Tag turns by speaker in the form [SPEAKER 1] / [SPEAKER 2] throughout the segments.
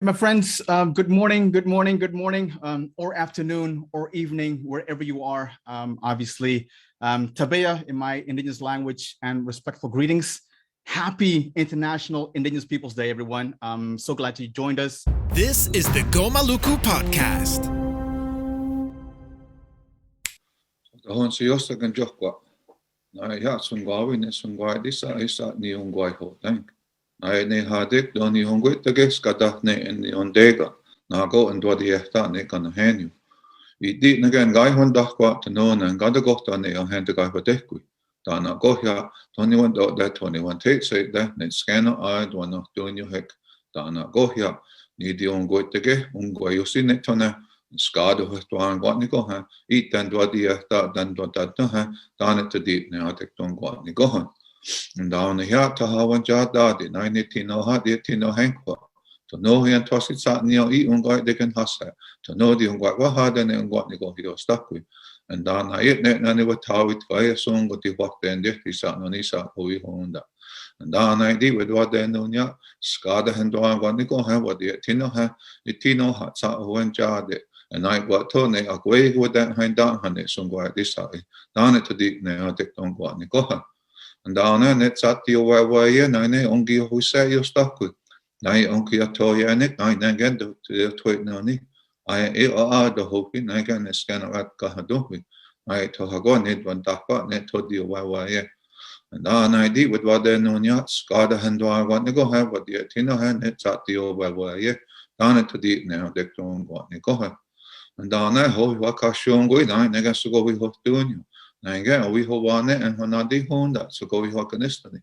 [SPEAKER 1] My friends, good morning, or afternoon, or evening, wherever you are. Obviously, Tabea in my Indigenous language, and respectful greetings. Happy International Indigenous Peoples Day, everyone. I'm so glad you joined us.
[SPEAKER 2] This is the Gomuku podcast.
[SPEAKER 3] Tahon si yosa kan jokwa. Na ya sungwawi ne sungwai disa isa ni ungwai ho tang. Na ne hadik do ni ungwai tage skata ne ni Onondaga. Na go and dwadi ehta ne kan henyu. I di na gan gai hon dakwa to no na gada gota ne on hente gai hodekwi. Da na go ya 21 dot that 21 take say that ne scanner I do na doing you hek. Da na go ya ni di ungwai tage ungwai yosi ne tona. Skade hotuan got ni gohan. Eat dan dwadia dan dwada dan to deep ne atek don got ni gohan. And down here to hawan jadadi 19 no ha de tino hankwa. To know he and tosit sat ni o eat ungoi de can hasa. To know the ungoi wa ha dan ungoi ni go hido stuck with. And dan I eat net nani wa tawit gaya song got the what then de sat no ni sat hui honda. And dan I did with what then no nya skade and doan got ni gohan what the tino ha it tino ha sat hawan jadadi. And I got told ne a way with that hind down honey some guy this side. Down it to deep ne I take don't go on go. And down and it's at the way and I ongi who say you stuck with. Nai onki a toy and it I again to the tweet noni. I the hoping I can scan at Gahadopi. I to Hagon it one tapa net to the way. And down I did with what they know yet. Scada and do I want to go have what the Tino hand it's at the way. Down it to deep now they don't go on go. And down there, ho wakashon go down, nega so go we ho doing. Nanga we ho one and honadi honda, so go we ho canistani.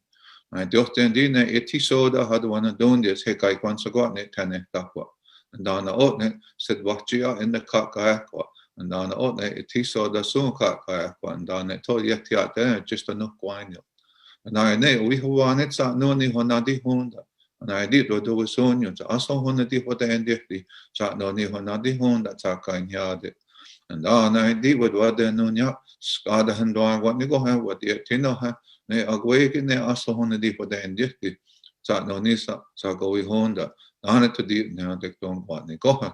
[SPEAKER 3] I just indeed eti soda had one of doing this, hekai once ago net tane takwa. And down the otne said watchia in the kakakwa. And down the otne eti soda soon kakakwa, and down it told yet there just enough wine. And I know we ho one it's at no ni honadi honda. And I did do with Sonians. Also, honey, what the end chat no ni honadi hon that's our kind yard. And I did with what they know ya, Scada and Dwan, what you go have, what the Tino ha, may awaken there also honey for the end chat no nisa, so go we honda. Down it to deep now, they don't want to go.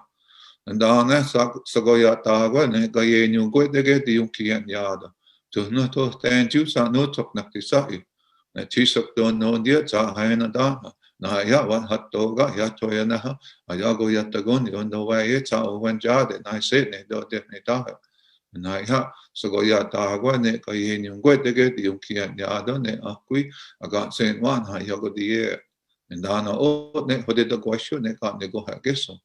[SPEAKER 3] And down there, so go ya tawa, and go ye new go to get the Yuki and yada. To not to stand you, so no talk not to say. And Chisok don't know dear, so I and a na ya wan hatoga ya toya na ha ayago ya tagon yon the way it's all when jade na say ne do de ne ta na ya so go ya ta go ne ka yin yung go de ge yung kian ya do ne akui aga sen wan ha ya go die and na o ne ho de the question ne ka ne go ha geso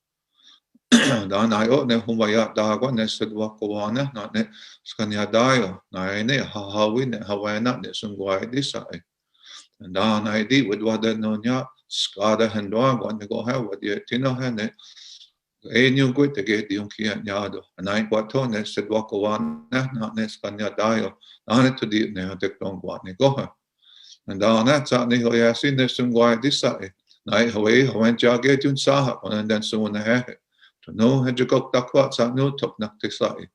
[SPEAKER 3] da na o ne huma ya ta go ne sed wa ko wana na ne skan ya dayo na ne ha wi ne ha wa na ne sung go ai this ai and dan I did with what they know ya Skada and dog want to go have what the Tino hand it. A new good to get the Yunki and Yado. And I got on it said walk one, not Neskanya dio. On it to the Neotic don't want to go. And down that certainly I have seen this and why this side. Night away, I went jagged and saw and then soon I had it. To know had you got duck what's at no top knock this side.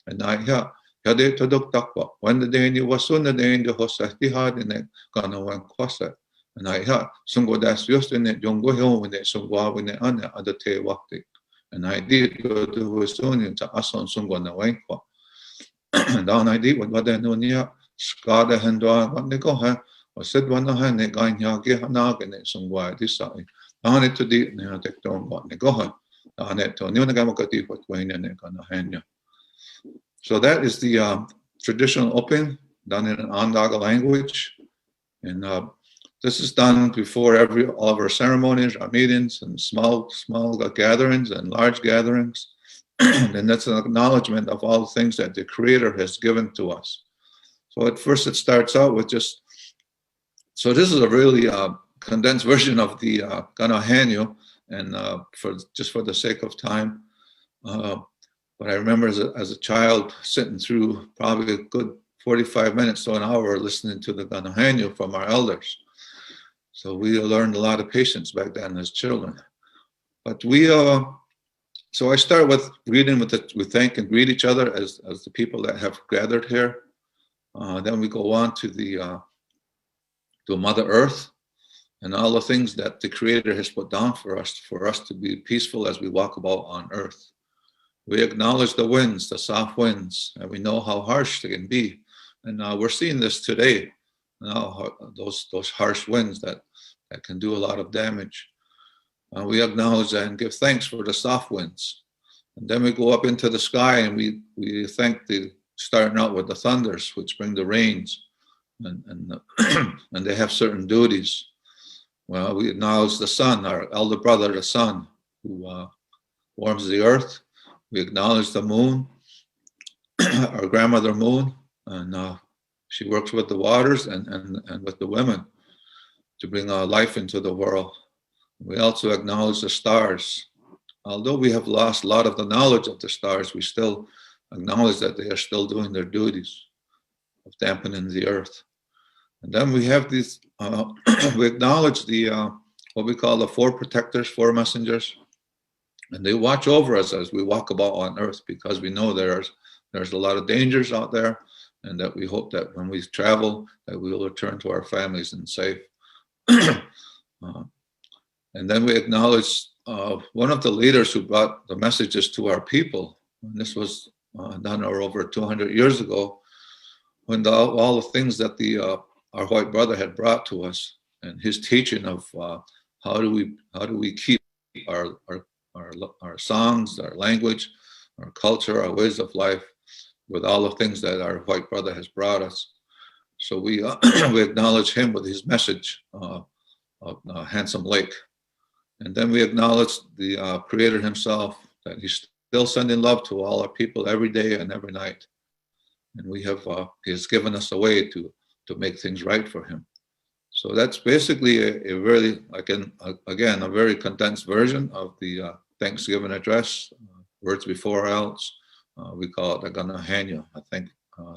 [SPEAKER 3] And I had it to look duck what. When the day you was soon the day in the host hard in it, gonna one cross it. And I had some go that's just in it, don't go home with it, some go with it on the other day walked. And I did go to Estonian to us on some one away for. And down I did what they know near Skada and dog what they go her, or said one of her neck going here, get her nog in it some way this side. Down it to deep now, they don't want to go her. Down it to new Nagamaka what Wayne and neck on the hand. So that is the traditional open done in an Onondaga language. And this is done before all of our ceremonies, our meetings, and small gatherings and large gatherings. And that's an acknowledgement of all the things that the Creator has given to us. So at first it starts out with just, so this is a really condensed version of the Ganahanyu, and for the sake of time. But I remember as a child sitting through probably a good 45 minutes to an hour listening to the Ganahanyu from our elders. So we learned a lot of patience back then as children. But so I start with reading we thank and greet each other as the people that have gathered here. Then we go on to to Mother Earth. and all the things that the Creator has put down for us to be peaceful as we walk about on earth. We acknowledge the winds, the soft winds, and we know how harsh they can be. And we're seeing this today, now, those harsh winds that can do a lot of damage. We acknowledge that and give thanks for the soft winds. And then we go up into the sky and we thank starting out with the thunders, which bring the rains, and they have certain duties. Well, we acknowledge the sun, our elder brother, the sun, who warms the earth. We acknowledge the moon, our grandmother moon, and she works with the waters and with the women to bring life into the world. We also acknowledge the stars. Although we have lost a lot of the knowledge of the stars, we still acknowledge that they are still doing their duties of dampening the earth. And then we have these, we acknowledge what we call the four protectors, four messengers. And they watch over us as we walk about on earth, because we know there's a lot of dangers out there, and that we hope that when we travel, that we will return to our families and safe. And then we acknowledge one of the leaders who brought the messages to our people. And this was done over 200 years ago, when all the things that our white brother had brought to us, and his teaching of how do we keep our songs, our language, our culture, our ways of life, with all the things that our white brother has brought us. So we acknowledge him with his message of Handsome Lake. And then we acknowledge the Creator himself, that he's still sending love to all our people every day and every night. And he has given us a way to make things right for him. So that's basically a very, again, a very condensed version of the Thanksgiving address, words before else. We call it the Ganahanya,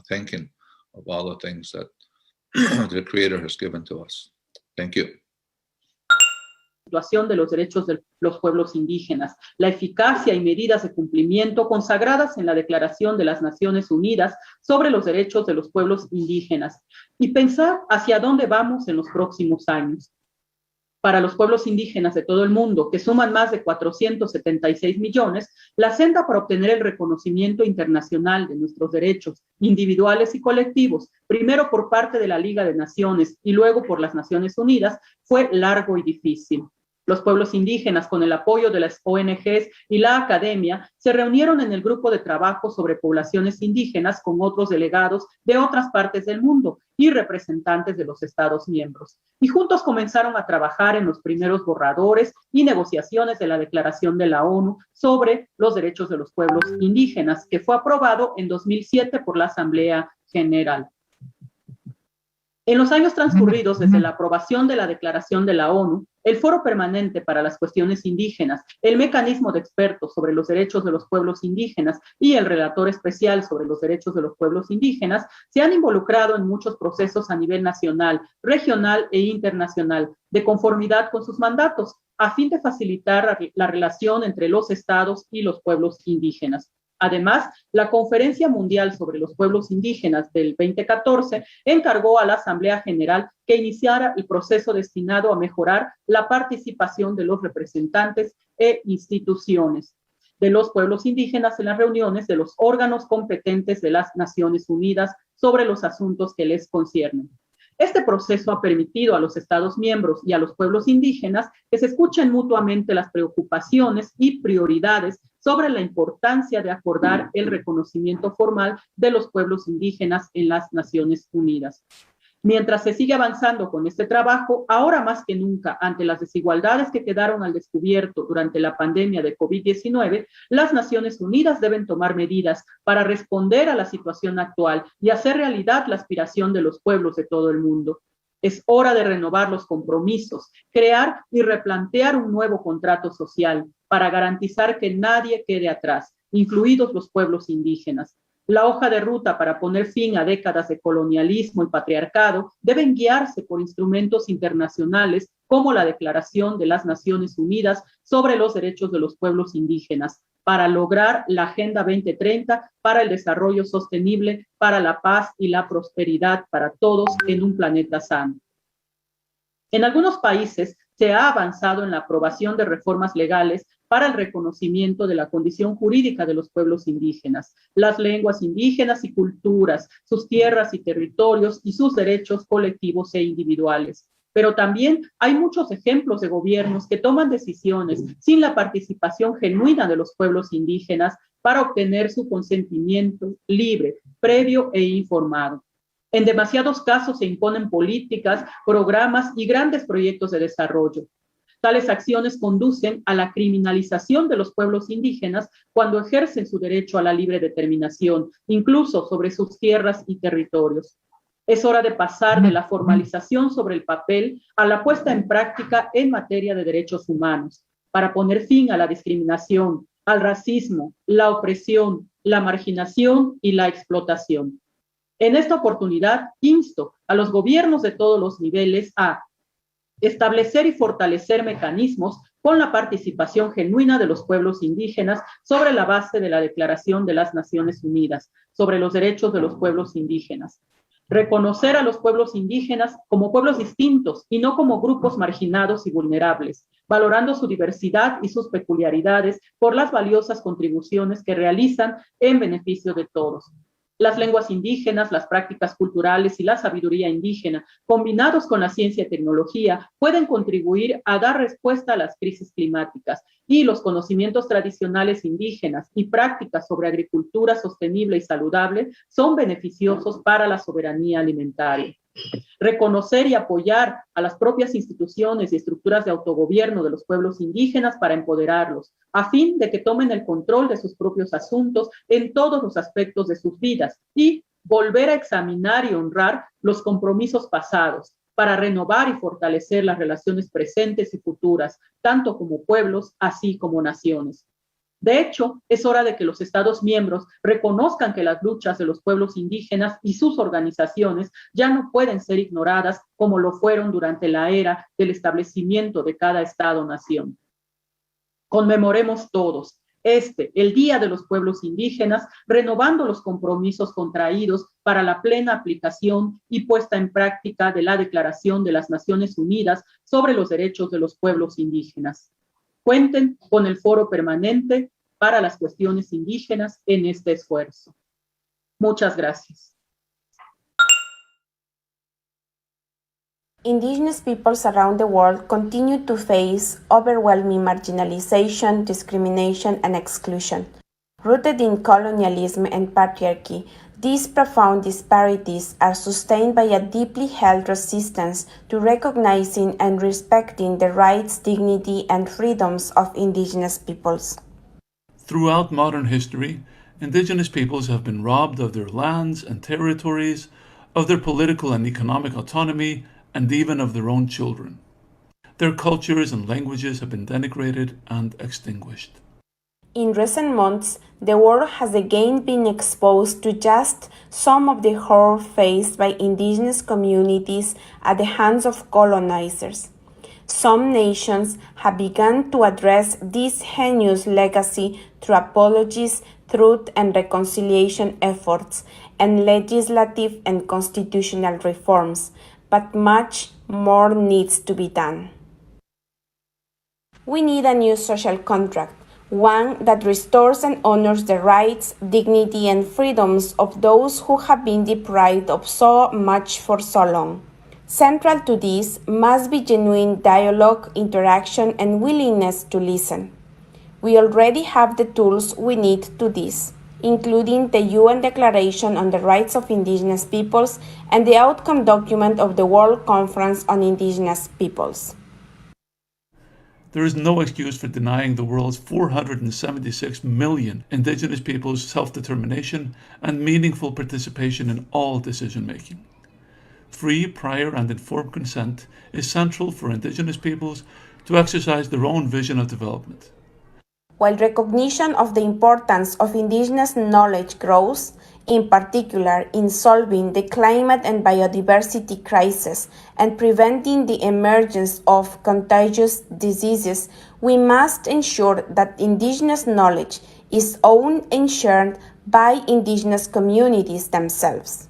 [SPEAKER 3] thanking of all the things that the Creator has given to us. Thank you.
[SPEAKER 4] Situación de los derechos de los pueblos indígenas, la eficacia y medidas de cumplimiento consagradas en la Declaración de las Naciones Unidas sobre los derechos de los pueblos indígenas, y pensar hacia dónde vamos en los próximos años. Para los pueblos indígenas de todo el mundo, que suman más de 476 millones, la senda para obtener el reconocimiento internacional de nuestros derechos individuales y colectivos, primero por parte de la Liga de Naciones y luego por las Naciones Unidas, fue largo y difícil. Los pueblos indígenas, con el apoyo de las ONGs y la academia, se reunieron en el grupo de trabajo sobre poblaciones indígenas con otros delegados de otras partes del mundo y representantes de los Estados miembros. Y juntos comenzaron a trabajar en los primeros borradores y negociaciones de la Declaración de la ONU sobre los derechos de los pueblos indígenas, que fue aprobado en 2007 por la Asamblea General. En los años transcurridos desde la aprobación de la Declaración de la ONU, el Foro Permanente para las Cuestiones Indígenas, el Mecanismo de Expertos sobre los Derechos de los Pueblos Indígenas y el Relator Especial sobre los Derechos de los Pueblos Indígenas se han involucrado en muchos procesos a nivel nacional, regional e internacional, de conformidad con sus mandatos, a fin de facilitar la relación entre los estados y los pueblos indígenas. Además, la Conferencia Mundial sobre los Pueblos Indígenas del 2014 encargó a la Asamblea General que iniciara el proceso destinado a mejorar la participación de los representantes e instituciones de los pueblos indígenas en las reuniones de los órganos competentes de las Naciones Unidas sobre los asuntos que les conciernen. Este proceso ha permitido a los Estados miembros y a los pueblos indígenas que se escuchen mutuamente las preocupaciones y prioridades sobre la importancia de acordar el reconocimiento formal de los pueblos indígenas en las Naciones Unidas. Mientras se sigue avanzando con este trabajo, ahora más que nunca, ante las desigualdades que quedaron al descubierto durante la pandemia de COVID-19, las Naciones Unidas deben tomar medidas para responder a la situación actual y hacer realidad la aspiración de los pueblos de todo el mundo. Es hora de renovar los compromisos, crear y replantear un nuevo contrato social para garantizar que nadie quede atrás, incluidos los pueblos indígenas. La hoja de ruta para poner fin a décadas de colonialismo y patriarcado deben guiarse por instrumentos internacionales como la Declaración de las Naciones Unidas sobre los Derechos de los Pueblos Indígenas, para lograr la Agenda 2030 para el desarrollo sostenible, para la paz y la prosperidad para todos en un planeta sano. En algunos países se ha avanzado en la aprobación de reformas legales para el reconocimiento de la condición jurídica de los pueblos indígenas, las lenguas indígenas y culturas, sus tierras y territorios y sus derechos colectivos e individuales. Pero también hay muchos ejemplos de gobiernos que toman decisiones sin la participación genuina de los pueblos indígenas para obtener su consentimiento libre, previo e informado. En demasiados casos se imponen políticas, programas y grandes proyectos de desarrollo. Tales acciones conducen a la criminalización de los pueblos indígenas cuando ejercen su derecho a la libre determinación, incluso sobre sus tierras y territorios. Es hora de pasar de la formalización sobre el papel a la puesta en práctica en materia de derechos humanos, para poner fin a la discriminación, al racismo, la opresión, la marginación y la explotación. En esta oportunidad, insto a los gobiernos de todos los niveles a establecer y fortalecer mecanismos con la participación genuina de los pueblos indígenas sobre la base de la Declaración de las Naciones Unidas sobre los derechos de los pueblos indígenas. Reconocer a los pueblos indígenas como pueblos distintos y no como grupos marginados y vulnerables, valorando su diversidad y sus peculiaridades por las valiosas contribuciones que realizan en beneficio de todos. Las lenguas indígenas, las prácticas culturales y la sabiduría indígena, combinados con la ciencia y tecnología, pueden contribuir a dar respuesta a las crisis climáticas, y los conocimientos tradicionales indígenas y prácticas sobre agricultura sostenible y saludable son beneficiosos para la soberanía alimentaria. Reconocer y apoyar a las propias instituciones y estructuras de autogobierno de los pueblos indígenas para empoderarlos, a fin de que tomen el control de sus propios asuntos en todos los aspectos de sus vidas, y volver a examinar y honrar los compromisos pasados para renovar y fortalecer las relaciones presentes y futuras, tanto como pueblos, así como naciones. De hecho, es hora de que los Estados miembros reconozcan que las luchas de los pueblos indígenas y sus organizaciones ya no pueden ser ignoradas como lo fueron durante la era del establecimiento de cada Estado-nación. Conmemoremos todos el Día de los Pueblos Indígenas, renovando los compromisos contraídos para la plena aplicación y puesta en práctica de la Declaración de las Naciones Unidas sobre los Derechos de los Pueblos Indígenas. Cuenten con el Foro Permanente para las Cuestiones Indígenas en este esfuerzo. Muchas gracias.
[SPEAKER 5] Indigenous peoples around the world continue to face overwhelming marginalization, discrimination, and exclusion. Rooted in colonialism and patriarchy, these profound disparities are sustained by a deeply held resistance to recognizing and respecting the rights, dignity, and freedoms of indigenous peoples.
[SPEAKER 6] Throughout modern history, indigenous peoples have been robbed of their lands and territories, of their political and economic autonomy, and even of their own children. Their cultures and languages have been denigrated and extinguished.
[SPEAKER 5] In recent months, the world has again been exposed to just some of the horror faced by indigenous communities at the hands of colonizers. Some nations have begun to address this heinous legacy through apologies, truth and reconciliation efforts, and legislative and constitutional reforms, but much more needs to be done. We need a new social contract, one that restores and honors the rights, dignity, and freedoms of those who have been deprived of so much for so long. Central to this must be genuine dialogue, interaction, and willingness to listen. We already have the tools we need to this, including the UN Declaration on the Rights of Indigenous Peoples and the outcome document of the World Conference on Indigenous Peoples.
[SPEAKER 6] There is no excuse for denying the world's 476 million indigenous peoples self-determination and meaningful participation in all decision-making. Free, prior, and informed consent is central for indigenous peoples to exercise their own vision of development.
[SPEAKER 5] While recognition of the importance of indigenous knowledge grows, in particular in solving the climate and biodiversity crisis and preventing the emergence of contagious diseases, we must ensure that indigenous knowledge is owned and shared by indigenous communities themselves.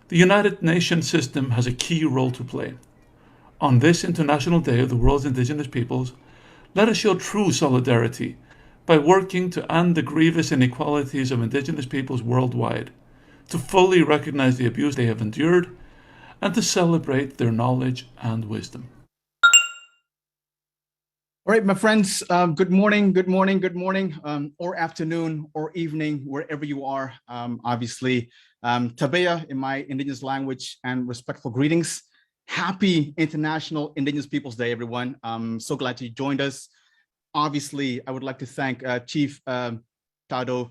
[SPEAKER 6] The United Nations system has a key role to play. On this International Day of the World's Indigenous Peoples, let us show true solidarity by working to end the grievous inequalities of Indigenous peoples worldwide, to fully recognize the abuse they have endured, and to celebrate their knowledge and wisdom.
[SPEAKER 1] All right, my friends, good morning, good morning, good morning, or afternoon, or evening, wherever you are. Obviously, Tabeya in my Indigenous language, and respectful greetings. Happy International Indigenous Peoples Day, everyone. I'm so glad you joined us. Obviously, I would like to thank Chief Tadodaho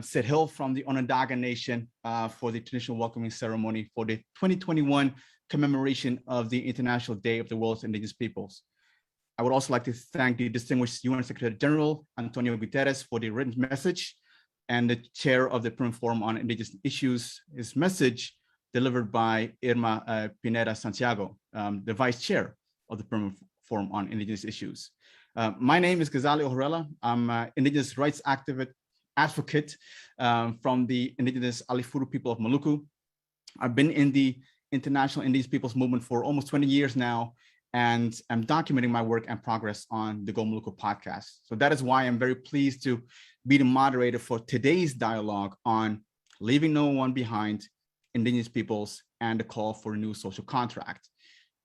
[SPEAKER 1] Sid Hill from the Onondaga Nation for the traditional welcoming ceremony for the 2021 commemoration of the International Day of the World's Indigenous Peoples. I would also like to thank the distinguished UN Secretary General Antonio Guterres for the written message, and the chair of the Permanent Forum on Indigenous Issues, his message delivered by Irma Pineda Santiago, the vice chair of the Permanent Forum on Indigenous Issues. My name is Ghazali Ohorella. I'm an Indigenous rights advocate from the Indigenous Alifuru people of Maluku. I've been in the International Indigenous Peoples Movement for almost 20 years now, and I'm documenting my work and progress on the Gomuku podcast. So that is why I'm very pleased to be the moderator for today's dialogue on leaving no one behind, Indigenous peoples, and the call for a new social contract.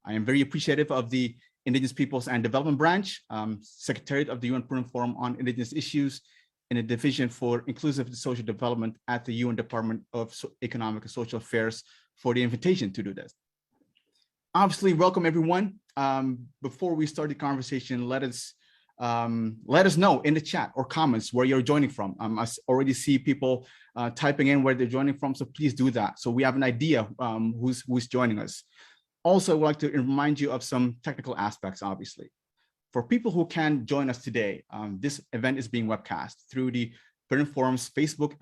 [SPEAKER 1] I am very appreciative of the Indigenous Peoples and Development Branch, Secretariat of the UN Permanent Forum on Indigenous Issues, in a division for inclusive social development at the UN Department of Economic and Social Affairs, for the invitation to do this. Obviously, welcome everyone. Before we start the conversation, let us know in the chat or comments where you're joining from. I already see people typing in where they're joining from, so please do that, so we have an idea who's joining us. Also, I would like to remind you of some technical aspects, obviously. For people who can join us today, this event is being webcast through the Permanent Forum's Facebook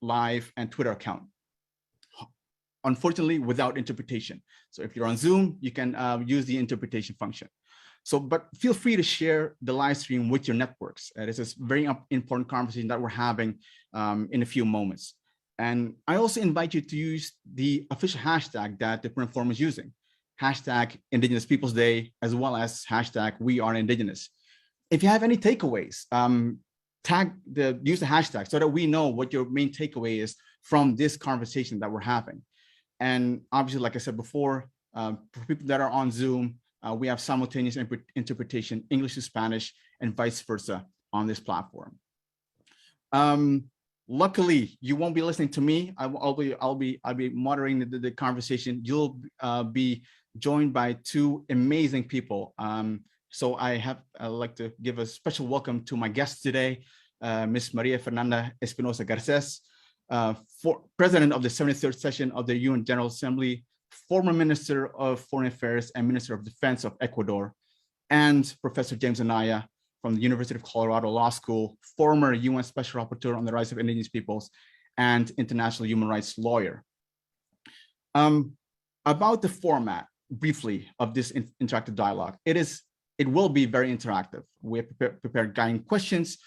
[SPEAKER 1] Live and Twitter account. Unfortunately, without interpretation. So if you're on Zoom, you can use the interpretation function. So, but feel free to share the live stream with your networks. This is a very important conversation that we're having in a few moments. And I also invite you to use the official hashtag that the Permanent Forum is using, hashtag Indigenous Peoples Day, as well as hashtag We Are Indigenous. If you have any takeaways, use the hashtag so that we know what your main takeaway is from this conversation that we're having. And obviously, like I said before, for people that are on Zoom, we have simultaneous interpretation, English to Spanish, and vice versa on this platform. Luckily, you won't be listening to me. I'll be moderating the conversation. You'll be joined by two amazing people. So I'd like to give a special welcome to my guest today, Ms. Maria Fernanda Espinosa Garces, President of the 73rd session of the UN General Assembly, former Minister of Foreign Affairs and Minister of Defense of Ecuador, and Professor James Anaya from the University of Colorado Law School, former UN Special Rapporteur on the Rights of Indigenous Peoples and international human rights lawyer. About the format, briefly, of this interactive dialogue, it will be very interactive. We have prepared guiding questions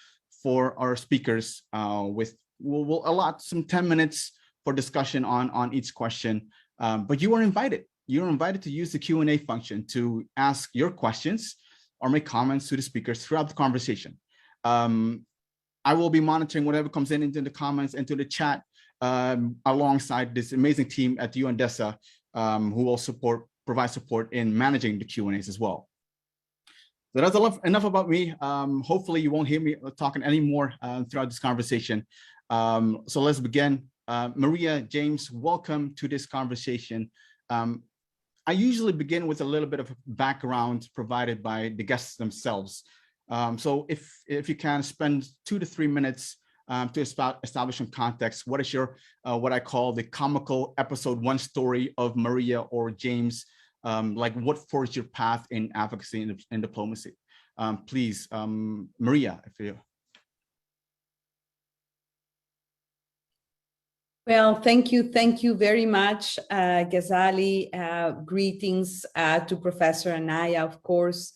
[SPEAKER 1] for our speakers. We'll allot some 10 minutes for discussion on each question, but you are invited. You're invited to use the Q&A function to ask your questions or make comments to the speakers throughout the conversation. I will be monitoring whatever comes into the comments and to the chat alongside this amazing team at the UNDESA who will provide support in managing the Q&As as well. So that's enough about me. Hopefully you won't hear me talking anymore throughout this conversation. So let's begin. Maria, James, welcome to this conversation. I usually begin with a little bit of background provided by the guests themselves. So if you can spend 2 to 3 minutes to establish some context, what is your, what I call the comical episode 1 story of Maria or James, like what forged your path in advocacy and diplomacy? Please, Maria, if you.
[SPEAKER 7] Well, thank you very much, Ghazali. Greetings to Professor Anaya, of course.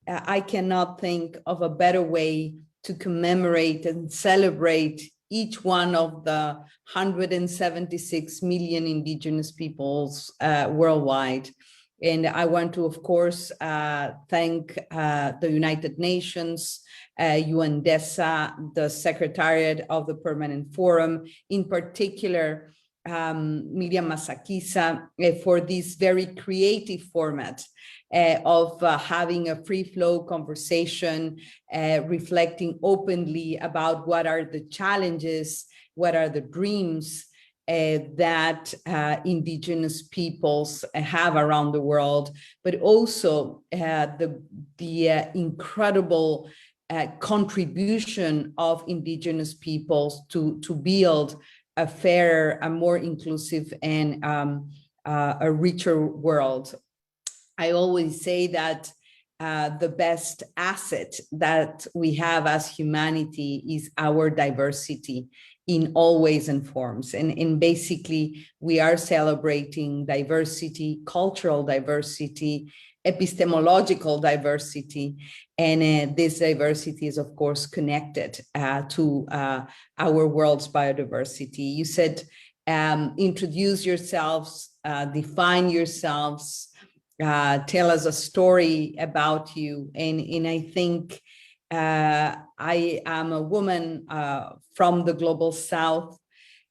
[SPEAKER 7] I cannot think of a better way to commemorate and celebrate each one of the 176 million indigenous peoples worldwide And I want to, of course, thank the United Nations, UNDESA, the Secretariat of the Permanent Forum, in particular, Miriam Masakisa, for this very creative format of having a free-flow conversation, reflecting openly about what are the challenges, what are the dreams that indigenous peoples have around the world, but also the incredible contribution of indigenous peoples to build a fairer, a more inclusive, and a richer world. I always say that the best asset that we have as humanity is our diversity in all ways and forms. And basically, we are celebrating diversity, cultural diversity, epistemological diversity, and this diversity is, of course, connected to our world's biodiversity. You said, introduce yourselves, define yourselves, tell us a story about you. And I think I am a woman from the Global South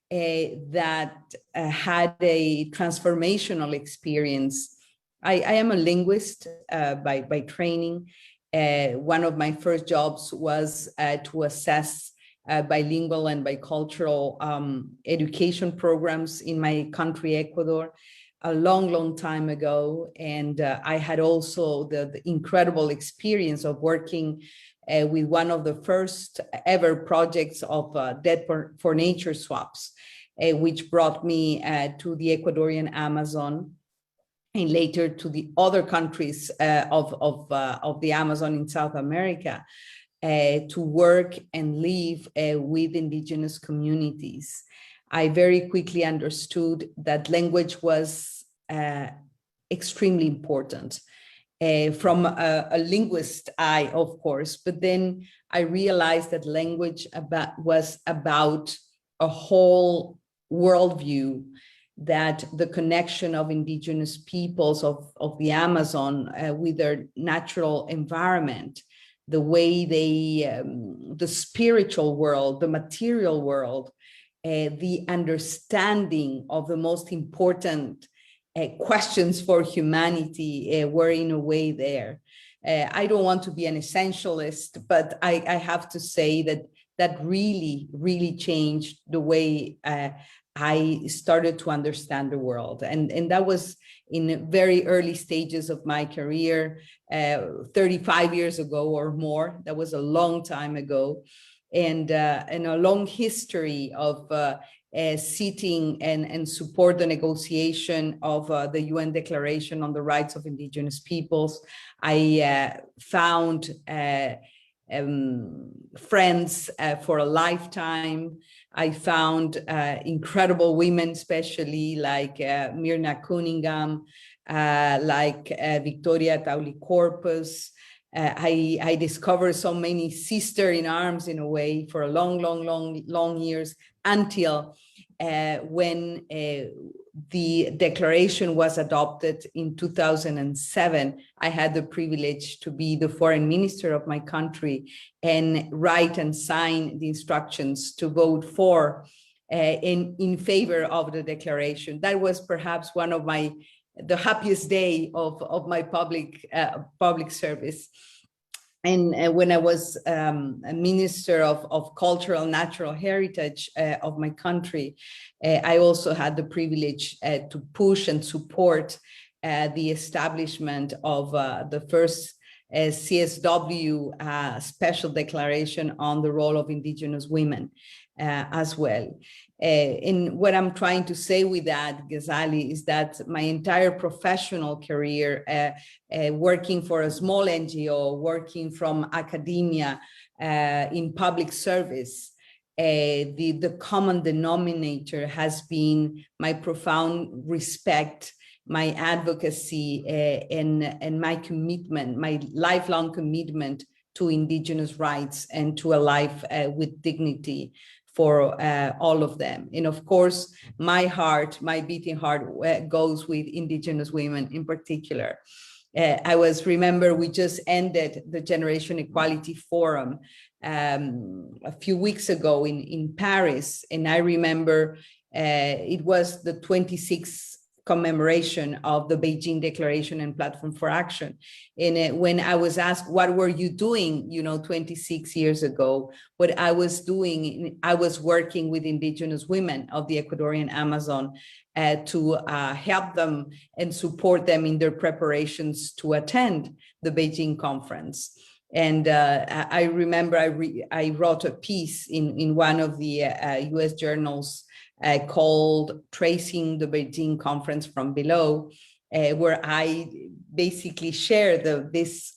[SPEAKER 7] that had a transformational experience. I am a linguist by training. One of my first jobs was to assess bilingual and bicultural education programs in my country, Ecuador, a long time ago. And I had also the incredible experience of working with one of the first ever projects of Dead for Nature swaps, which brought me to the Ecuadorian Amazon, and later to the other countries of the Amazon in South America, to work and live with indigenous communities. I very quickly understood that language was extremely important from a linguist eye, of course, but then I realized that language was about a whole worldview, that the connection of indigenous peoples of the Amazon with their natural environment, the way they, the spiritual world, the material world, the understanding of the most important questions for humanity were in a way there. I don't want to be an essentialist, but I have to say that really changed the way I started to understand the world. And that was in very early stages of my career, 35 years ago or more. That was a long time ago. And a long history of sitting and support the negotiation of the UN Declaration on the Rights of Indigenous Peoples. I found friends for a lifetime. I found incredible women, especially like Myrna Cunningham, like Victoria Tauli-Corpus. I discovered so many sisters in arms in a way for a long years, until when the declaration was adopted in 2007. I had the privilege to be the foreign minister of my country and write and sign the instructions to vote for in favor of the declaration. That was perhaps one of the happiest day of my public service. And when I was a minister of cultural natural heritage of my country, I also had the privilege to push and support the establishment of the first CSW special declaration on the role of indigenous women as well. And what I'm trying to say with that, Ghazali, is that my entire professional career, working for a small NGO, working from academia in public service, the common denominator has been my profound respect, my advocacy, and my commitment, my lifelong commitment to indigenous rights and to a life with dignity for all of them. And of course, my beating heart goes with Indigenous women in particular. Remember, we just ended the Generation Equality Forum a few weeks ago in Paris. And I remember it was the 26th commemoration of the Beijing Declaration and Platform for Action. And when I was asked, what were you doing, 26 years ago? What I was doing, I was working with Indigenous women of the Ecuadorian Amazon to help them and support them in their preparations to attend the Beijing conference. And I remember I wrote a piece in one of the US journals called Tracing the Beijing Conference from Below, where I basically share this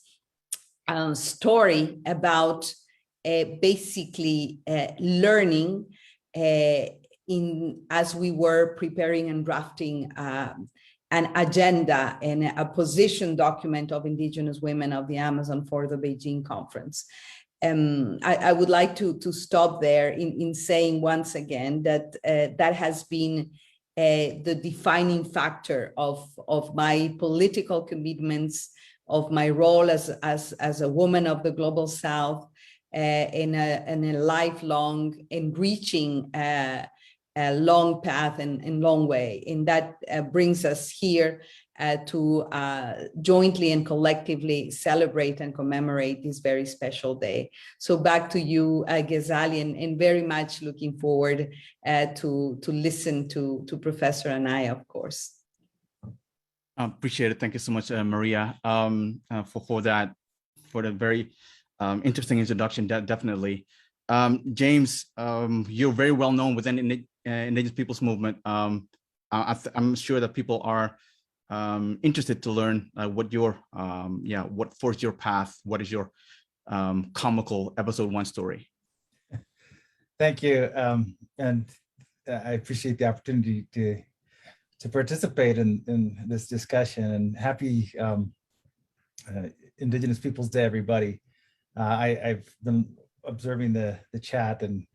[SPEAKER 7] story about basically learning as we were preparing and drafting an agenda and a position document of Indigenous women of the Amazon for the Beijing conference. I would like to stop there in saying once again that that has been the defining factor of my political commitments, of my role as a woman of the Global South, in a lifelong, enriching, long path and long way. And that brings us here to jointly and collectively celebrate and commemorate this very special day. So back to you, Ghazali, and very much looking forward to listen to Professor Anaya, of course.
[SPEAKER 1] Appreciate it. Thank you so much, Maria, for that very interesting introduction. Definitely. James, you're very well known within Indigenous Peoples movement. I'm sure that people are interested to learn what forged your path. What is your comical episode 1 story?
[SPEAKER 8] Thank you, and I appreciate the opportunity to participate in this discussion. And happy Indigenous Peoples Day, everybody. I've been observing the chat, and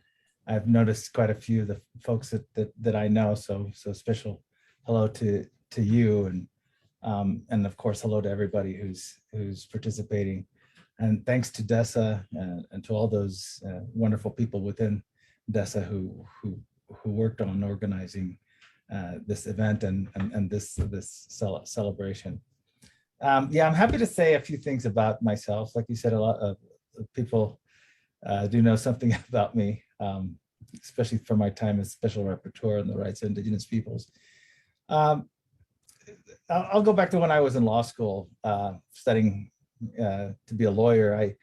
[SPEAKER 8] I've noticed quite a few of the folks that I know. So special hello to you, and of course hello to everybody who's participating, and thanks to DESA and to all those wonderful people within DESA who worked on organizing this event and this celebration. I'm happy to say a few things about myself. Like you said, a lot of people do know something about me, especially from my time as Special Rapporteur on the rights of Indigenous peoples. I'll go back to when I was in law school studying to be a lawyer.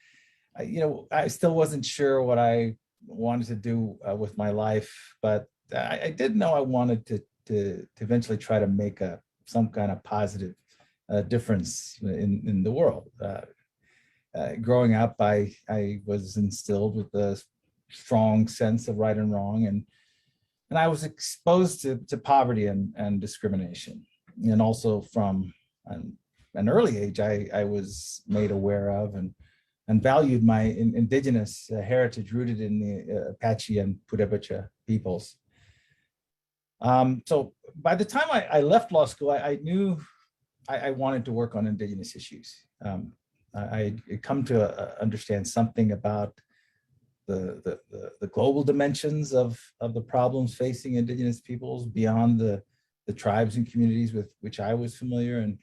[SPEAKER 8] I still wasn't sure what I wanted to do with my life, but I did know I wanted to eventually try to make some kind of positive difference in the world. Growing up, I was instilled with a strong sense of right and wrong, and I was exposed to poverty and discrimination. And also from an early age, I was made aware of and valued my indigenous heritage rooted in the Apache and Purepecha peoples. So by the time I left law school, I knew I wanted to work on indigenous issues. I had come to understand something about the global dimensions of the problems facing indigenous peoples beyond the tribes and communities with which I was familiar, and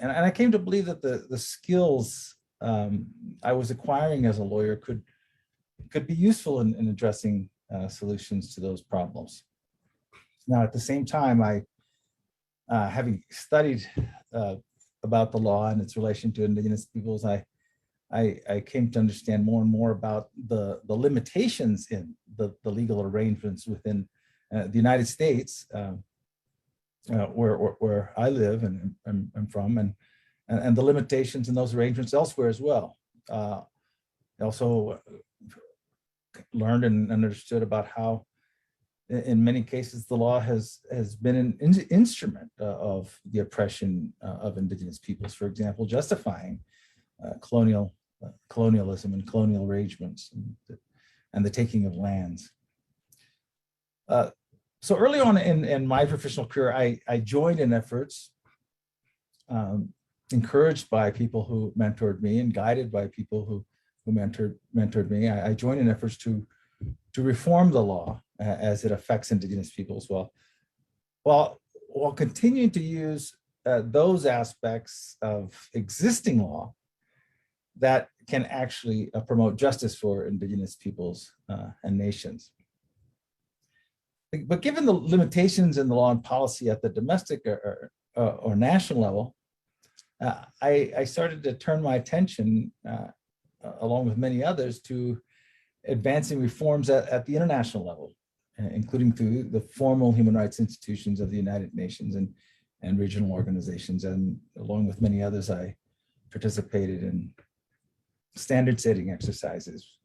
[SPEAKER 8] I came to believe that the skills I was acquiring as a lawyer could be useful in addressing solutions to those problems. Now, at the same time, having studied about the law and its relation to indigenous peoples, I came to understand more and more about the limitations in the legal arrangements within the United States, where I live and I'm from, and the limitations in those arrangements elsewhere as well. I also learned and understood about how, in many cases, the law has been an instrument of the oppression of indigenous peoples, for example, justifying colonialism and colonial arrangements and the taking of lands. So early on in my professional career, I joined in efforts encouraged by people who mentored me and guided by people who mentored me. I joined in efforts to reform the law as it affects Indigenous peoples, while continuing to use those aspects of existing law that can actually promote justice for Indigenous peoples and nations. But given the limitations in the law and policy at the domestic or national level, I started to turn my attention, along with many others, to advancing reforms at the international level, including through the formal human rights institutions of the United Nations and regional organizations. And along with many others, I participated in standard setting exercises,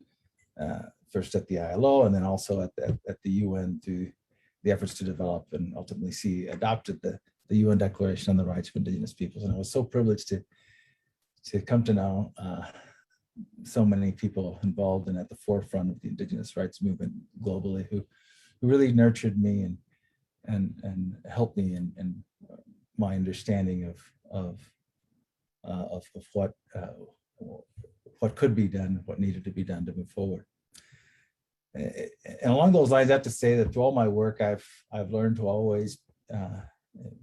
[SPEAKER 8] first at the ILO and then also at the UN through the efforts to develop and ultimately see adopted the UN Declaration on the Rights of Indigenous Peoples. And I was so privileged to come to know so many people involved and at the forefront of the Indigenous rights movement globally who really nurtured me and helped me in my understanding of what could be done, what needed to be done to move forward. And along those lines, I have to say that through all my work, I've learned to always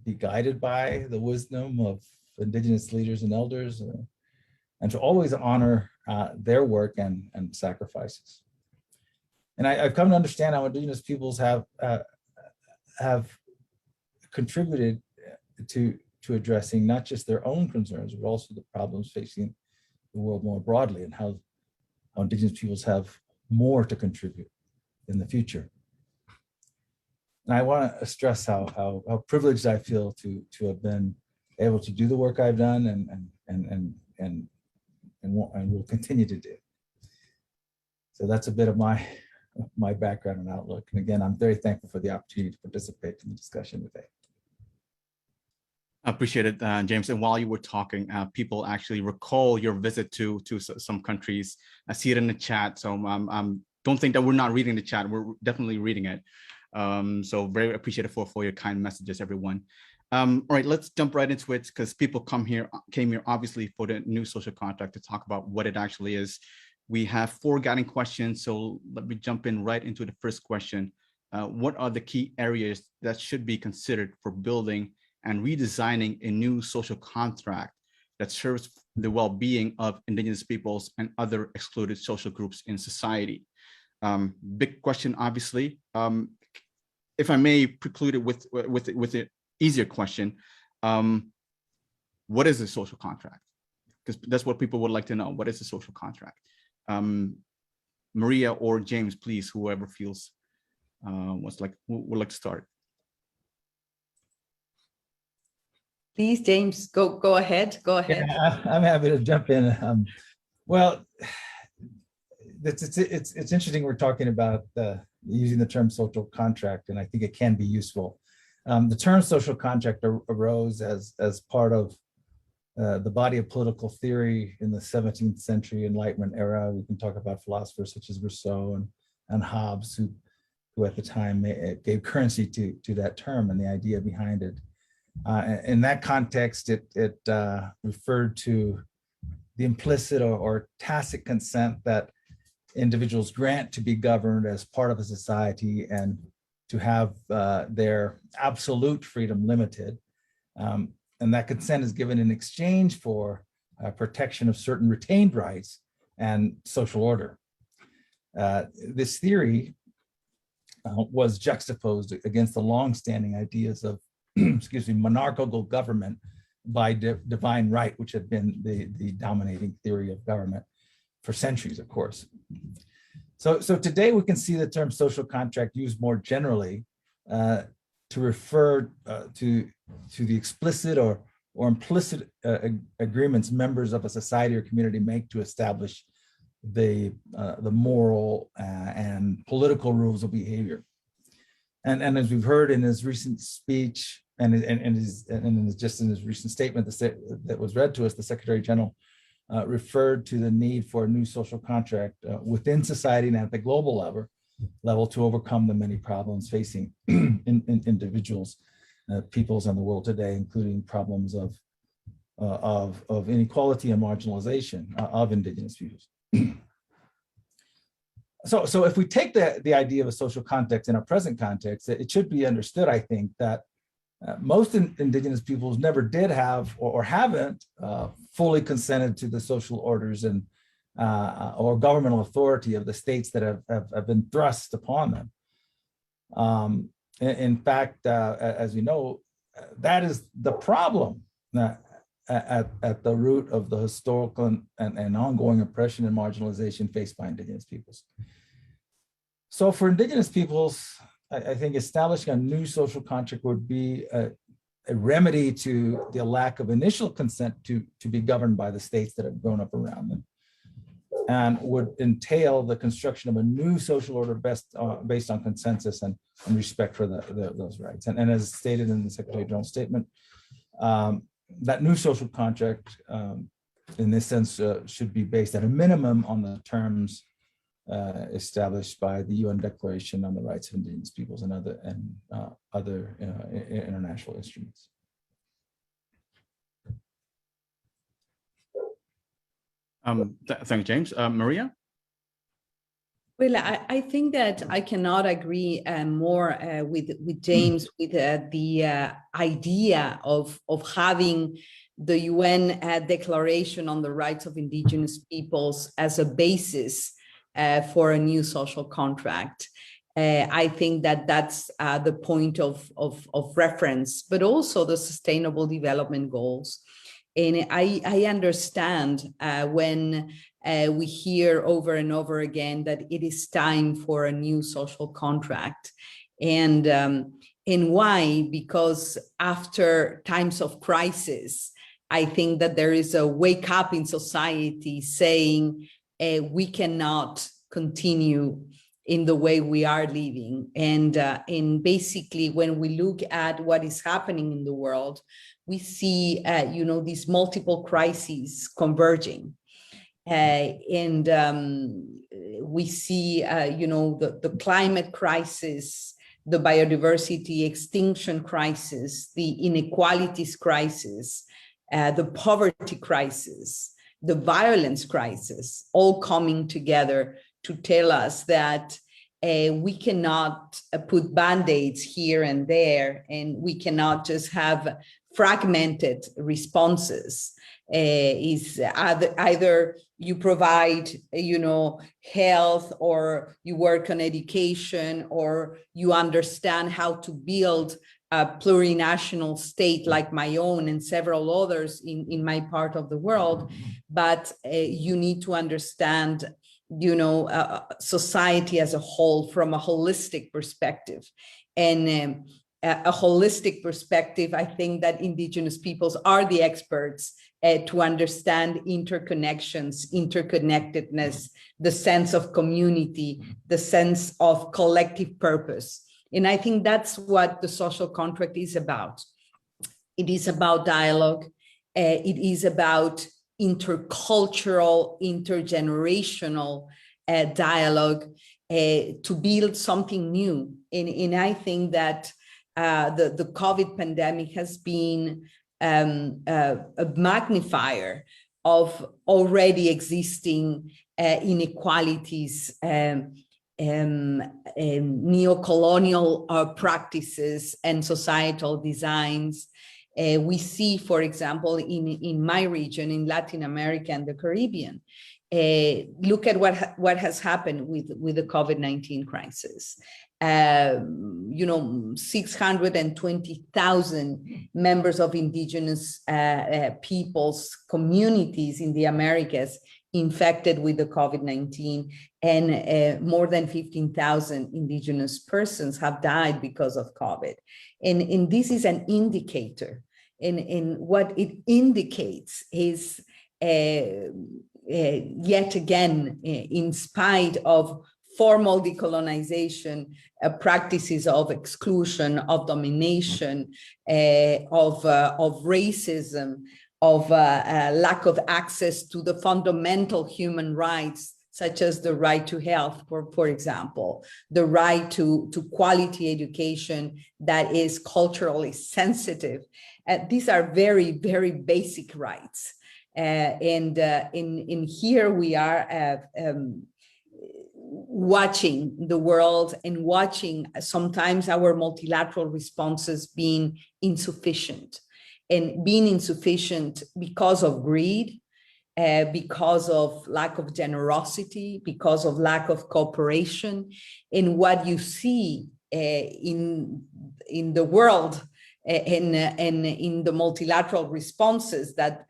[SPEAKER 8] be guided by the wisdom of Indigenous leaders and elders, and to always honor their work and sacrifices. And I've come to understand how Indigenous peoples have contributed to addressing not just their own concerns, but also the problems facing the world more broadly, and how Indigenous peoples have more to contribute in the future. And I want to stress how privileged I feel to have been able to do the work I've done and will continue to do. So that's a bit of my background and outlook. And again, I'm very thankful for the opportunity to participate in the discussion today.
[SPEAKER 1] I appreciate it, James. And while you were talking, people actually recall your visit to some countries. I see it in the chat. So don't think that we're not reading the chat. We're definitely reading it. So very appreciative for your kind messages, everyone. All right, let's jump right into it, because people came here obviously for the new social contract to talk about what it actually is. We have 4 guiding questions, so let me jump in right into the first question. What are the key areas that should be considered for building and redesigning a new social contract that serves the well-being of Indigenous peoples and other excluded social groups in society? Big question, obviously. If I may preclude it with an easier question, what is a social contract? Because that's what people would like to know. What is a social contract? Maria or James, please, whoever feels would like to start.
[SPEAKER 7] Please, James, go ahead. Go ahead.
[SPEAKER 8] Yeah, I'm happy to jump in. Well, it's interesting we're talking about using the term social contract, and I think it can be useful. The term social contract arose as part of the body of political theory in the 17th century Enlightenment era. We can talk about philosophers such as Rousseau and Hobbes, who at the time gave currency to that term and the idea behind it. In that context, it referred to the implicit or tacit consent that individuals grant to be governed as part of a society and to have their absolute freedom limited. And that consent is given in exchange for protection of certain retained rights and social order. This theory was juxtaposed against the long-standing ideas of monarchical government by divine right, which had been the dominating theory of government for centuries, of course. So today we can see the term social contract used more generally to refer to the explicit or implicit agreements members of a society or community make to establish the moral and political rules of behavior. And as we've heard in his recent speech and just in his recent statement that was read to us, the Secretary General referred to the need for a new social contract within society and at the global level to overcome the many problems facing individuals, peoples in the world today, including problems of inequality and marginalization of indigenous peoples. So if we take the idea of a social context in our present context, it should be understood, I think, that most indigenous peoples never did have or haven't fully consented to the social orders and or governmental authority of the states that have been thrust upon them. In fact, as we know, that is the problem at the root of the historical and ongoing oppression and marginalization faced by indigenous peoples. So for indigenous peoples, I think establishing a new social contract would be a remedy to the lack of initial consent to be governed by the states that have grown up around them, and would entail the construction of a new social order based on consensus and respect for those rights. And as stated in the Secretary General's statement, that new social contract, in this sense, should be based at a minimum on the terms established by the UN Declaration on the Rights of Indigenous Peoples and other international instruments.
[SPEAKER 1] Thank you, James. Maria?
[SPEAKER 7] Well, I think that I cannot agree more with James with the idea of having the UN Declaration on the Rights of Indigenous Peoples as a basis for a new social contract. I think that that's the point of reference, but also the Sustainable Development Goals. And I understand when we hear over and over again that it is time for a new social contract. And why? Because after times of crisis, I think that there is a wake up in society saying we cannot continue in the way we are living. And basically, when we look at what is happening in the world, we see, these multiple crises converging. And we see, the climate crisis, the biodiversity extinction crisis, the inequalities crisis, the poverty crisis, the violence crisis, all coming together to tell us that we cannot put band-aids here and there, and we cannot just have fragmented responses. Is either you provide, health, or you work on education, or you understand how to build a plurinational state like my own and several others in my part of the world. But you need to understand, society as a whole from a holistic perspective. And a holistic perspective, I think that indigenous peoples are the experts to understand interconnections, interconnectedness, the sense of community, the sense of collective purpose. And I think that's what the social contract is about. It is about dialogue. It is about intercultural, intergenerational dialogue to build something new. And I think that the COVID pandemic has been a magnifier of already existing inequalities, neocolonial practices and societal designs. We see, for example, in my region, in Latin America and the Caribbean, look at what has happened with the COVID-19 crisis. 620,000 members of indigenous peoples, communities in the Americas infected with the COVID-19, and more than 15,000 indigenous persons have died because of COVID. And this is an indicator. And what it indicates is, yet again, in spite of formal decolonization, practices of exclusion, of domination, of racism, of lack of access to the fundamental human rights, such as the right to health, for example, the right to quality education that is culturally sensitive. These are very, very basic rights. And in here we are watching the world and watching sometimes our multilateral responses being insufficient, and being insufficient because of greed, because of lack of generosity, because of lack of cooperation. And what you see in the world and in the multilateral responses that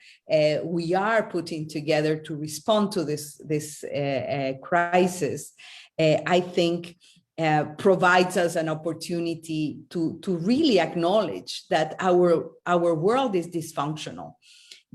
[SPEAKER 7] we are putting together to respond to this crisis, I think provides us an opportunity to really acknowledge that our world is dysfunctional,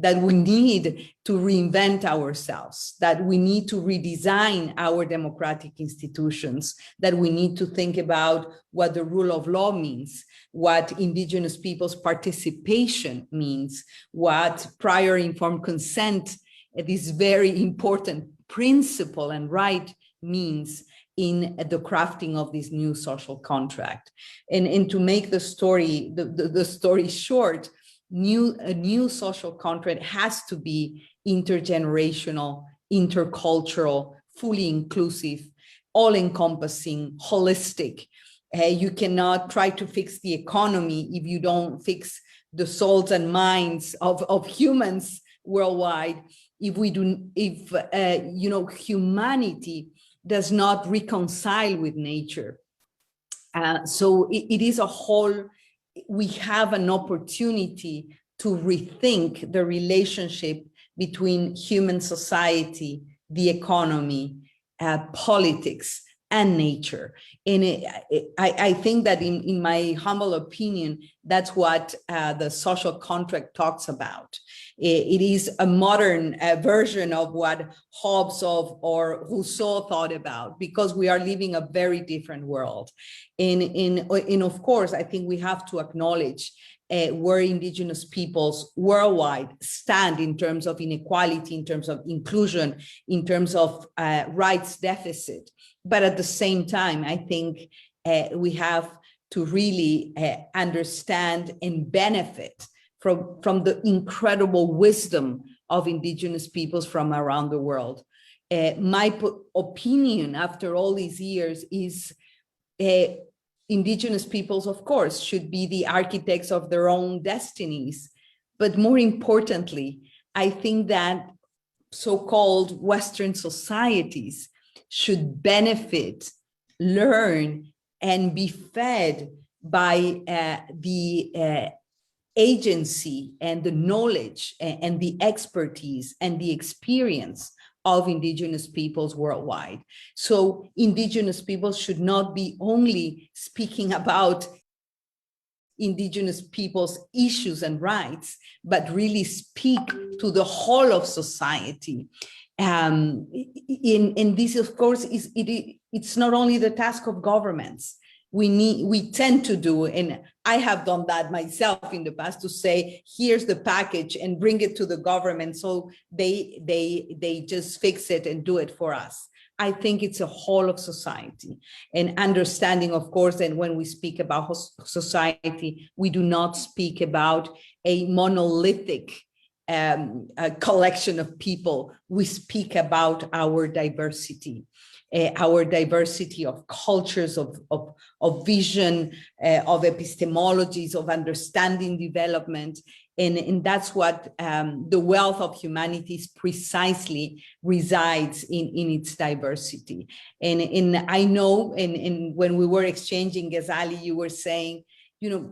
[SPEAKER 7] that we need to reinvent ourselves, that we need to redesign our democratic institutions, that we need to think about what the rule of law means, what Indigenous peoples' participation means, what prior informed consent, this very important principle and right, means in the crafting of this new social contract. And to make the story, the story short, a new social contract has to be intergenerational, intercultural, fully inclusive, all-encompassing, holistic. You cannot try to fix the economy if you don't fix the souls and minds of humans worldwide. If humanity does not reconcile with nature. So it is a whole. We have an opportunity to rethink the relationship between human society, the economy, politics, and nature. And I think that in my humble opinion, that's what the social contract talks about. It is a modern version of what Hobbes or Rousseau thought about, because we are living a very different world. And of course, I think we have to acknowledge where Indigenous peoples worldwide stand in terms of inequality, in terms of inclusion, in terms of rights deficit. But at the same time, I think we have to really understand and benefit from the incredible wisdom of Indigenous peoples from around the world. My opinion after all these years is Indigenous peoples, of course, should be the architects of their own destinies. But more importantly, I think that so-called Western societies should benefit, learn, and be fed by the agency and the knowledge and the expertise and the experience of Indigenous peoples worldwide. So Indigenous peoples should not be only speaking about Indigenous peoples' issues and rights, but really speak to the whole of society. And this, of course, it's not only the task of governments. We tend to do, and I have done that myself in the past, to say, here's the package and bring it to the government so they just fix it and do it for us. I think it's a whole of society, and understanding, of course, and when we speak about society, we do not speak about a monolithic a collection of people. We speak about our diversity of cultures, of vision, of epistemologies, of understanding development. And that's what the wealth of humanities precisely resides in its diversity. And I know, and when we were exchanging, Ghazali, you were saying,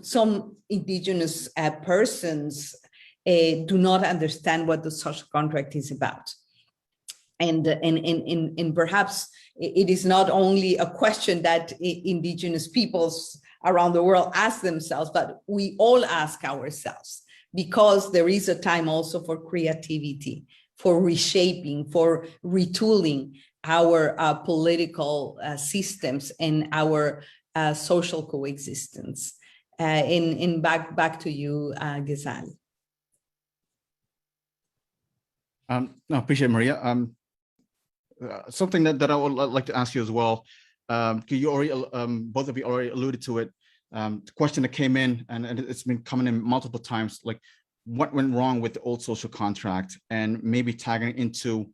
[SPEAKER 7] some Indigenous persons do not understand what the social contract is about. And perhaps it is not only a question that Indigenous peoples around the world ask themselves, but we all ask ourselves, because there is a time also for creativity, for reshaping, for retooling our political systems and our social coexistence. And back to you, Ghazali.
[SPEAKER 1] No, appreciate it, Maria. something that I would like to ask you as well. You already, both of you already alluded to it. The question that came in, and it's been coming in multiple times, like what went wrong with the old social contract, and maybe tagging into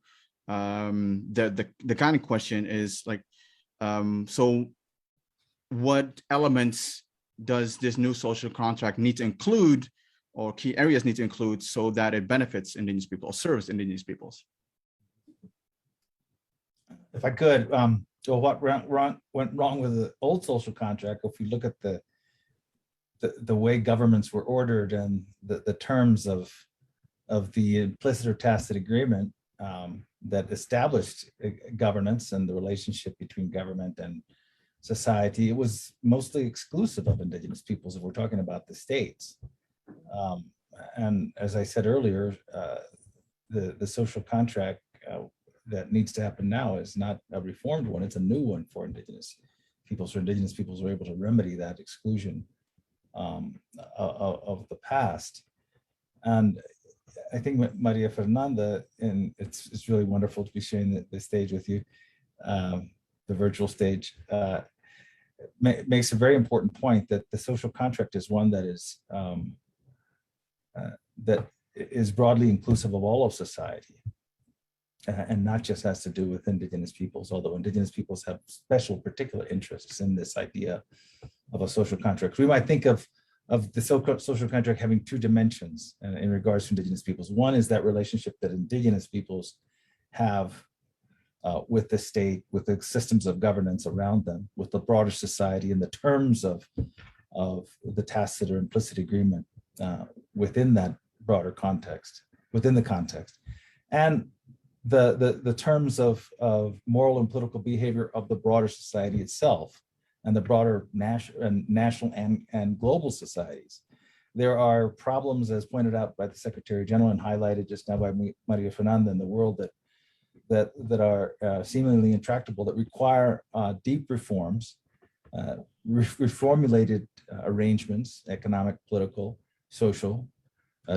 [SPEAKER 1] the kind of question is like, so what elements does this new social contract need to include, or key areas need to include, so that it benefits Indigenous people or serves Indigenous peoples?
[SPEAKER 8] If I could, so what went wrong with the old social contract? If we look at the way governments were ordered and the terms of the implicit or tacit agreement that established governance and the relationship between government and society, it was mostly exclusive of Indigenous peoples if we're talking about the states. And as I said earlier, the social contract that needs to happen now is not a reformed one, it's a new one for Indigenous peoples. So Indigenous peoples were able to remedy that exclusion of the past. And I think Maria Fernanda, and it's really wonderful to be sharing the stage with you, the virtual stage, makes a very important point that the social contract is one that is broadly inclusive of all of society, and not just has to do with Indigenous peoples, although Indigenous peoples have special particular interests in this idea of a social contract. We might think of the social contract having two dimensions in regards to Indigenous peoples. One is that relationship that Indigenous peoples have with the state, with the systems of governance around them, with the broader society, in the terms of the tacit or implicit agreement within that broader context, within the context, and the terms of moral and political behavior of the broader society itself, and the broader national and global societies. There are problems, as pointed out by the Secretary General and highlighted just now by Maria Fernanda, in the world that are seemingly intractable, that require deep reforms, reformulated arrangements, economic, political, social,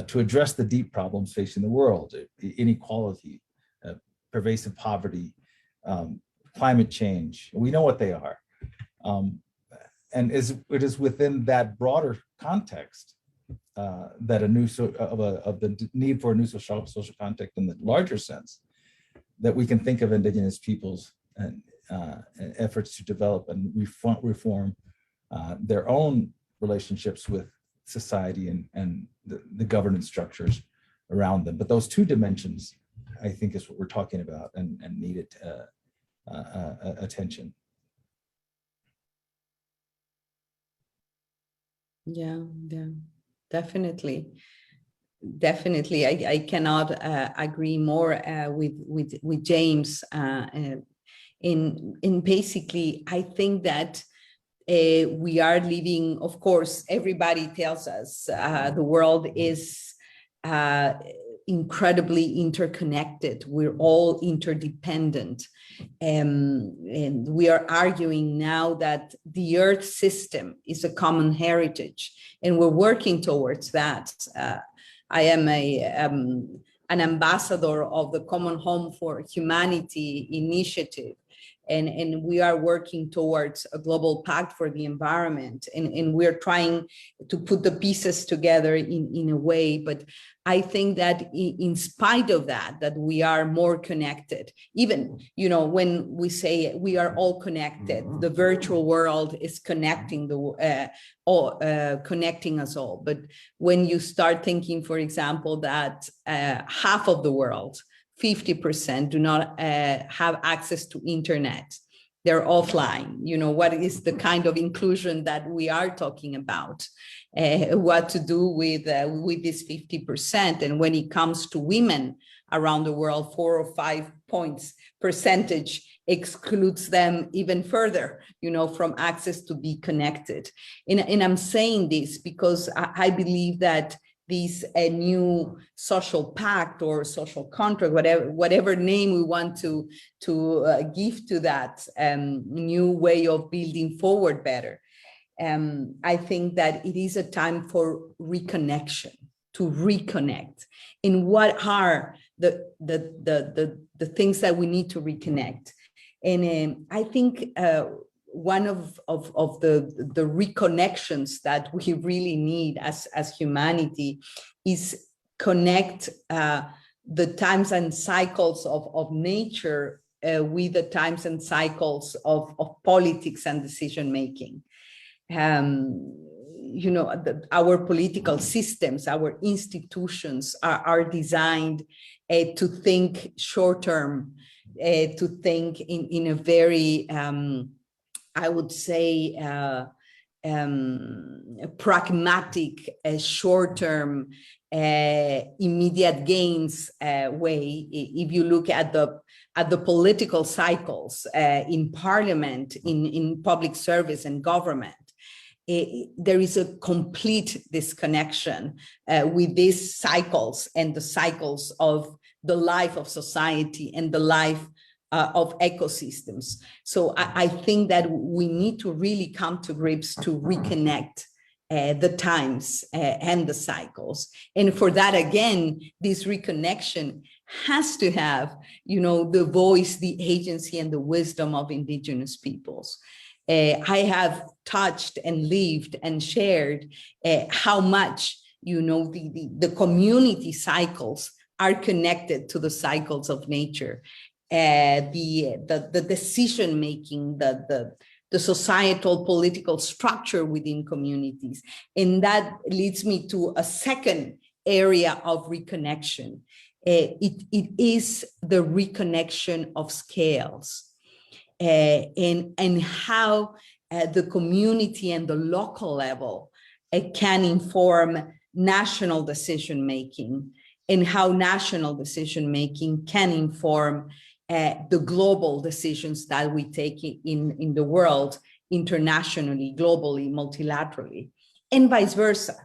[SPEAKER 8] to address the deep problems facing the world: inequality, pervasive poverty, climate change. We know what they are. And it is within that broader context that of the need for a new social contract in the larger sense, that we can think of Indigenous peoples and efforts to develop and reform their own relationships with society and the governance structures around them. But those two dimensions, I think, is what we're talking about and needed attention.
[SPEAKER 7] Yeah, definitely. I cannot agree more with James. In basically, I think that we are living, of course, everybody tells us the world is incredibly interconnected. We're all interdependent. And we are arguing now that the Earth system is a common heritage, and we're working towards that. I am an ambassador of the Common Home for Humanity initiative, and we are working towards a global pact for the environment, and we're trying to put the pieces together in a way. But I think that in spite of that we are more connected. Even, when we say we are all connected, the virtual world is connecting connecting us all. But when you start thinking, for example, that half of the world, 50%, do not have access to internet, they're offline. What is the kind of inclusion that we are talking about? What to do with this 50%? And when it comes to women around the world, 4 or 5 points percentage excludes them even further, from access to be connected. And I'm saying this because I believe that this new social pact or social contract, whatever name we want to give to that new way of building forward better, I think that it is a time for reconnection, to reconnect in what are the things that we need to reconnect. And I think one of the reconnections that we really need as humanity is connect the times and cycles of nature with the times and cycles of politics and decision making. You know, our political systems, our institutions are designed to think short term, to think in a very, I would say, pragmatic, short term, immediate gains way. If you look at the political cycles in parliament, in public service and government, there is a complete disconnection with these cycles and the cycles of the life of society and the life of ecosystems. So I think that we need to really come to grips to reconnect the times and the cycles. And for that, again, this reconnection has to have, you know, the voice, the agency, and the wisdom of indigenous peoples. I have touched and lived and shared how much, you know, the community cycles are connected to the cycles of nature. The decision making, the societal political structure within communities. And that leads me to a second area of reconnection. It is the reconnection of scales. And how the community and the local level can inform national decision making, and how national decision making can inform the global decisions that we take in the world, internationally, globally, multilaterally, and vice versa.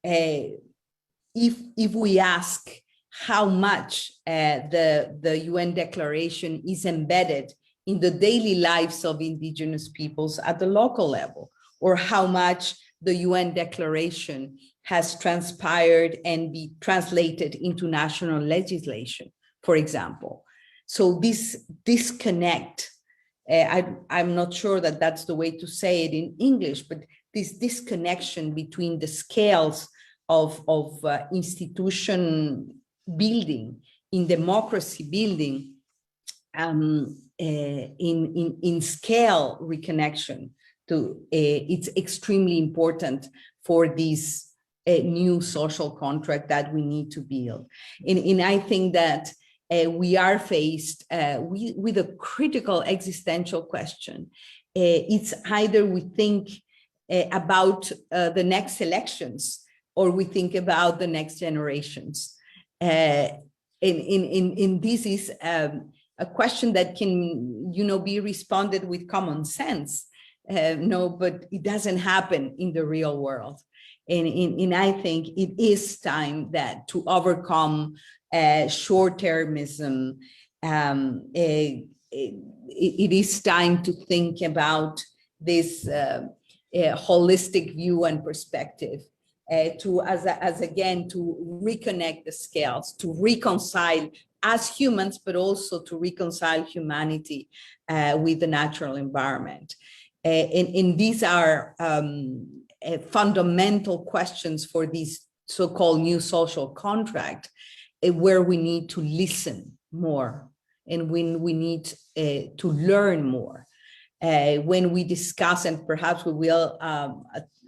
[SPEAKER 7] If we ask how much the UN Declaration is embedded in the daily lives of indigenous peoples at the local level, or how much the UN Declaration has transpired and be translated into national legislation, for example. So this disconnect, I'm not sure that that's the way to say it in English, but this disconnection between the scales of institution building, in democracy building, in scale reconnection, it's extremely important for this new social contract that we need to build. And I think that we are faced with a critical existential question. It's either we think about the next elections, or we think about the next generations. And this is a question that can, you know, be responded with common sense. No, but it doesn't happen in the real world. And I think it is time that to overcome short-termism. It is time to think about this holistic view and perspective, again, to reconnect the scales, to reconcile as humans, but also to reconcile humanity with the natural environment. And these are fundamental questions for this so-called new social contract, where we need to listen more, and when we need to learn more. When we discuss, and perhaps we will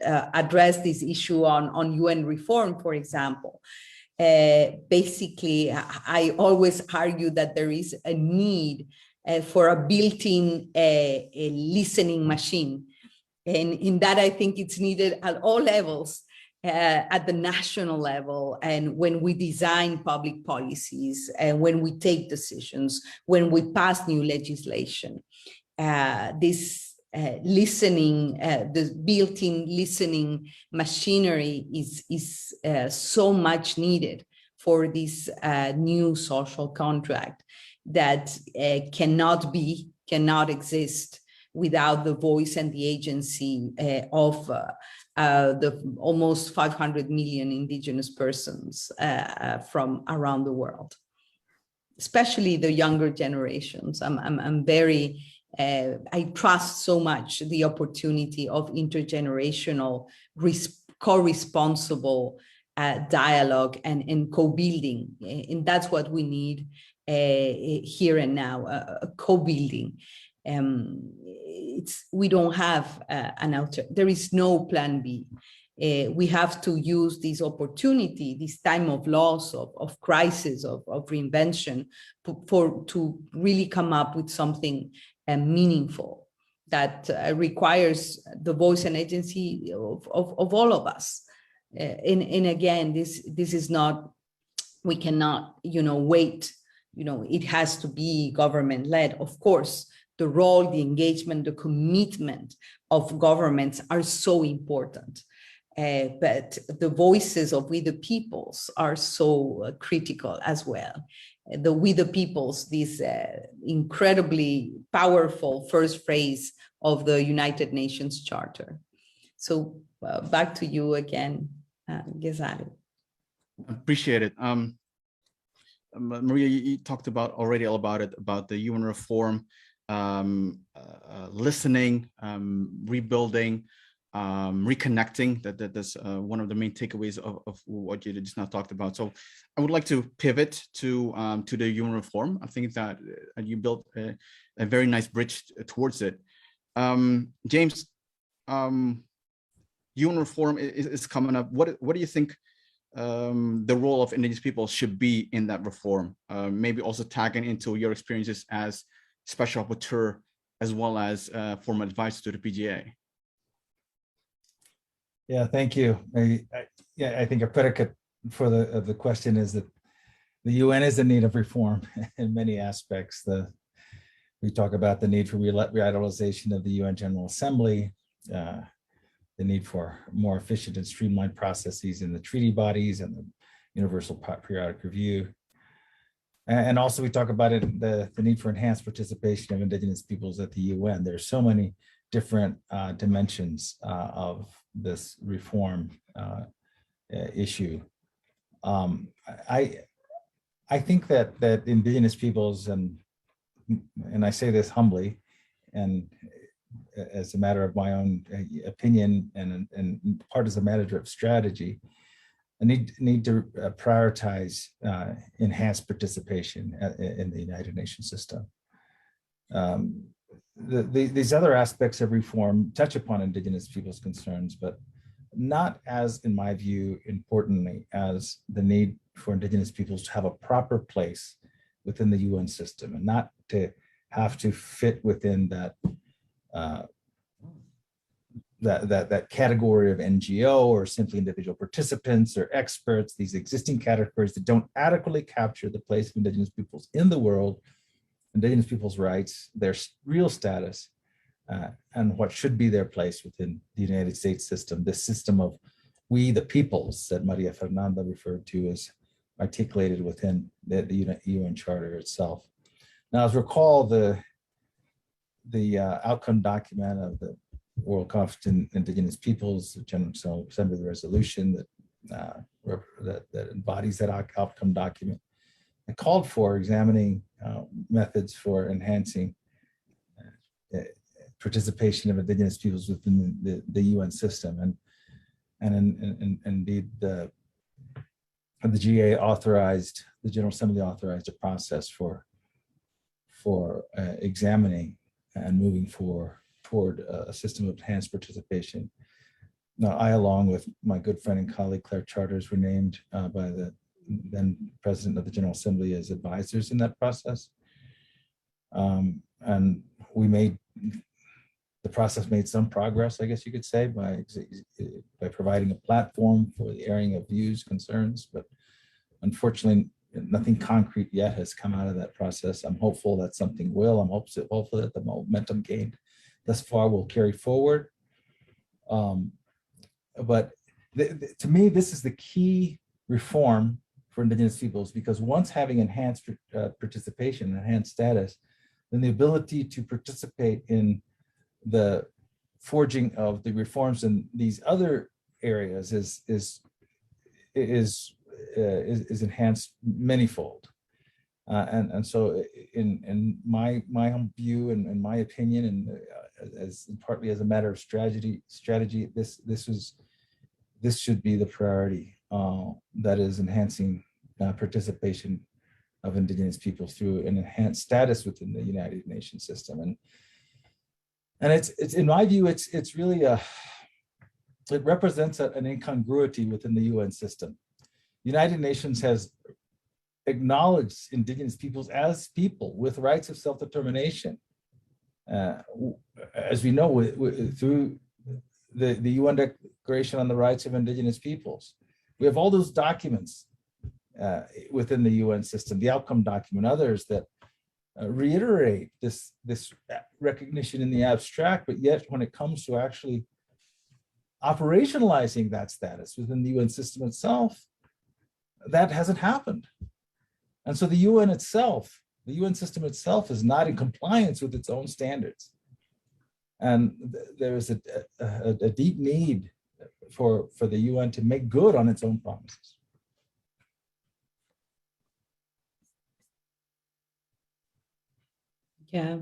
[SPEAKER 7] address this issue on UN reform, for example, basically, I always argue that there is a need for a built-in listening machine. And in that, I think it's needed at all levels, at the national level, and when we design public policies, and when we take decisions, when we pass new legislation. This listening, the built-in listening machinery is so much needed for this new social contract that cannot exist without the voice and the agency of the almost 500 million indigenous persons from around the world. especially the younger generations. I'm very, I trust so much the opportunity of intergenerational co-responsible dialogue and co-building. And that's what we need here and now, co-building. We don't have there is no plan B. We have to use this opportunity, this time of loss, of crisis, of reinvention, to really come up with something meaningful that requires the voice and agency of all of us. And again, this is not, we cannot, wait. It has to be government-led. Of course, the role, the engagement, the commitment of governments are so important. But the voices of we the peoples are so critical as well. The we the peoples, this incredibly powerful first phrase of the United Nations Charter. So back to you again, Ghazali.
[SPEAKER 1] Appreciate it. Maria, you talked already about the UN reform, listening, rebuilding, reconnecting. That's one of the main takeaways of what you just now talked about. So I would like to pivot to the UN reform. I think that you built a very nice bridge towards it. James, UN reform is coming up. What do you think the role of Indigenous people should be in that reform? Maybe also tagging into your experiences as special rapporteur, as well as former advisor to the PGA.
[SPEAKER 8] Yeah, thank you. I think a predicate for the question is that the UN is in need of reform in many aspects. We talk about the need for revitalization of the UN General Assembly, the need for more efficient and streamlined processes in the treaty bodies and the Universal Periodic Review. And also we talk about the need for enhanced participation of Indigenous peoples at the UN. There are so many different dimensions of this reform issue. I think that Indigenous peoples, and I say this humbly, and as a matter of my own opinion and part as a matter of strategy, I need to prioritize enhanced participation in the United Nations system. These other aspects of reform touch upon Indigenous people's concerns, but not as, in my view, importantly, as the need for Indigenous peoples to have a proper place within the UN system and not to have to fit within that category of NGO or simply individual participants or experts, these existing categories that don't adequately capture the place of Indigenous peoples in the world, Indigenous peoples' rights, their real status, and what should be their place within the United States system, this system of we the peoples that Maria Fernanda referred to as articulated within the UN Charter itself. Now, as recall, the outcome document of the World Conference on Indigenous Peoples, the General Assembly resolution that embodies that outcome document, it called for examining methods for enhancing participation of Indigenous peoples within the UN system, and indeed the GA authorized, the General Assembly authorized a process for examining and moving toward a system of enhanced participation. Now, I, along with my good friend and colleague Claire Charters, were named by the then President of the General Assembly as advisors in that process. And the process made some progress, I guess you could say, by providing a platform for the airing of views, concerns, but unfortunately, nothing concrete yet has come out of that process. I'm hopeful that something will. I'm hopeful that the momentum gained thus far will carry forward. But to me, this is the key reform for Indigenous peoples, because once having enhanced participation, enhanced status, then the ability to participate in the forging of the reforms in these other areas is enhanced manyfold. And so in my view and in my opinion, and as partly as a matter of strategy, this should be the priority, that is enhancing participation of Indigenous peoples through an enhanced status within the United Nations system. And it's in my view, it's really it represents an incongruity within the UN system. United Nations has acknowledged Indigenous peoples as people with rights of self-determination. As we know, through the UN Declaration on the Rights of Indigenous Peoples, we have all those documents within the UN system, the outcome document, others that reiterate this recognition in the abstract, but yet when it comes to actually operationalizing that status within the UN system itself, that hasn't happened. And so the UN itself, the UN system itself, is not in compliance with its own standards. And there is a deep need for the UN to make good on its own promises.
[SPEAKER 7] Yeah,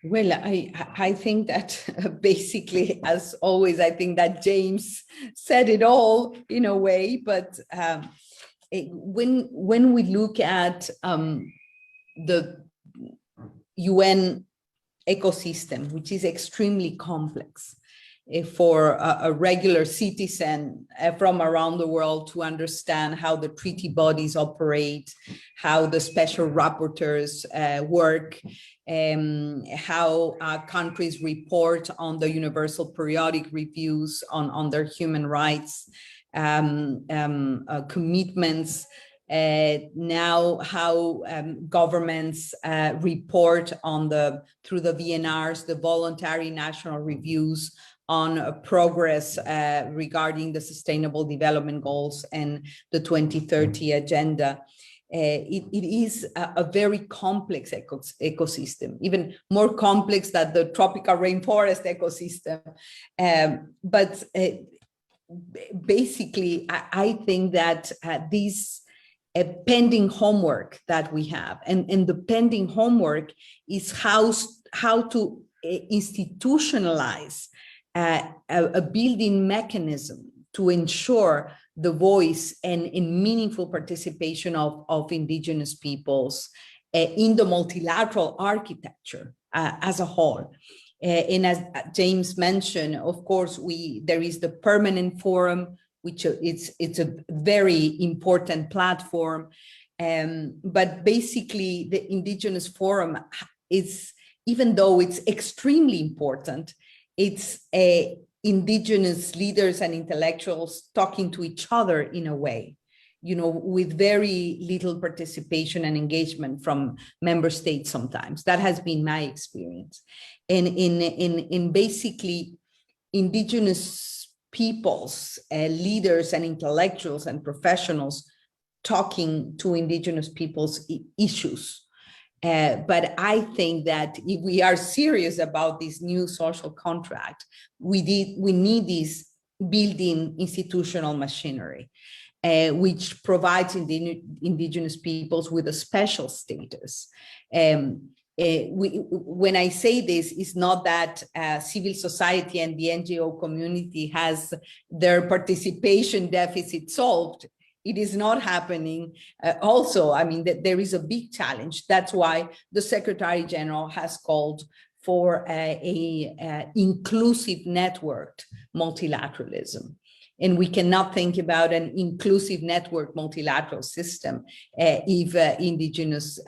[SPEAKER 7] well, I think that basically, as always, I think that James said it all in a way, but when we look at the UN ecosystem, which is extremely complex, for a regular citizen from around the world to understand how the treaty bodies operate, how the special rapporteurs work, how countries report on the universal periodic reviews on their human rights commitments, now how governments report on through the VNRs, the voluntary national reviews on progress regarding the Sustainable Development Goals and the 2030 Agenda. It is a very complex ecosystem, even more complex than the tropical rainforest ecosystem. But basically, I think that this pending homework that we have, and the pending homework is how to institutionalize a building mechanism to ensure the voice and meaningful participation of Indigenous peoples in the multilateral architecture as a whole. And as James mentioned, of course, there is the permanent forum, which it's a very important platform. But basically, the Indigenous Forum is, even though it's extremely important, it's Indigenous leaders and intellectuals talking to each other in a way, with very little participation and engagement from member states sometimes. That has been my experience. And in basically Indigenous peoples, leaders and intellectuals and professionals talking to Indigenous peoples' issues. But I think that if we are serious about this new social contract, we need this building institutional machinery, which provides Indigenous peoples with a special status. When I say this, it's not that civil society and the NGO community has their participation deficit solved. It is not happening. Also, I mean, there is a big challenge. That's why the Secretary General has called for a inclusive networked multilateralism. And we cannot think about an inclusive network multilateral system if Indigenous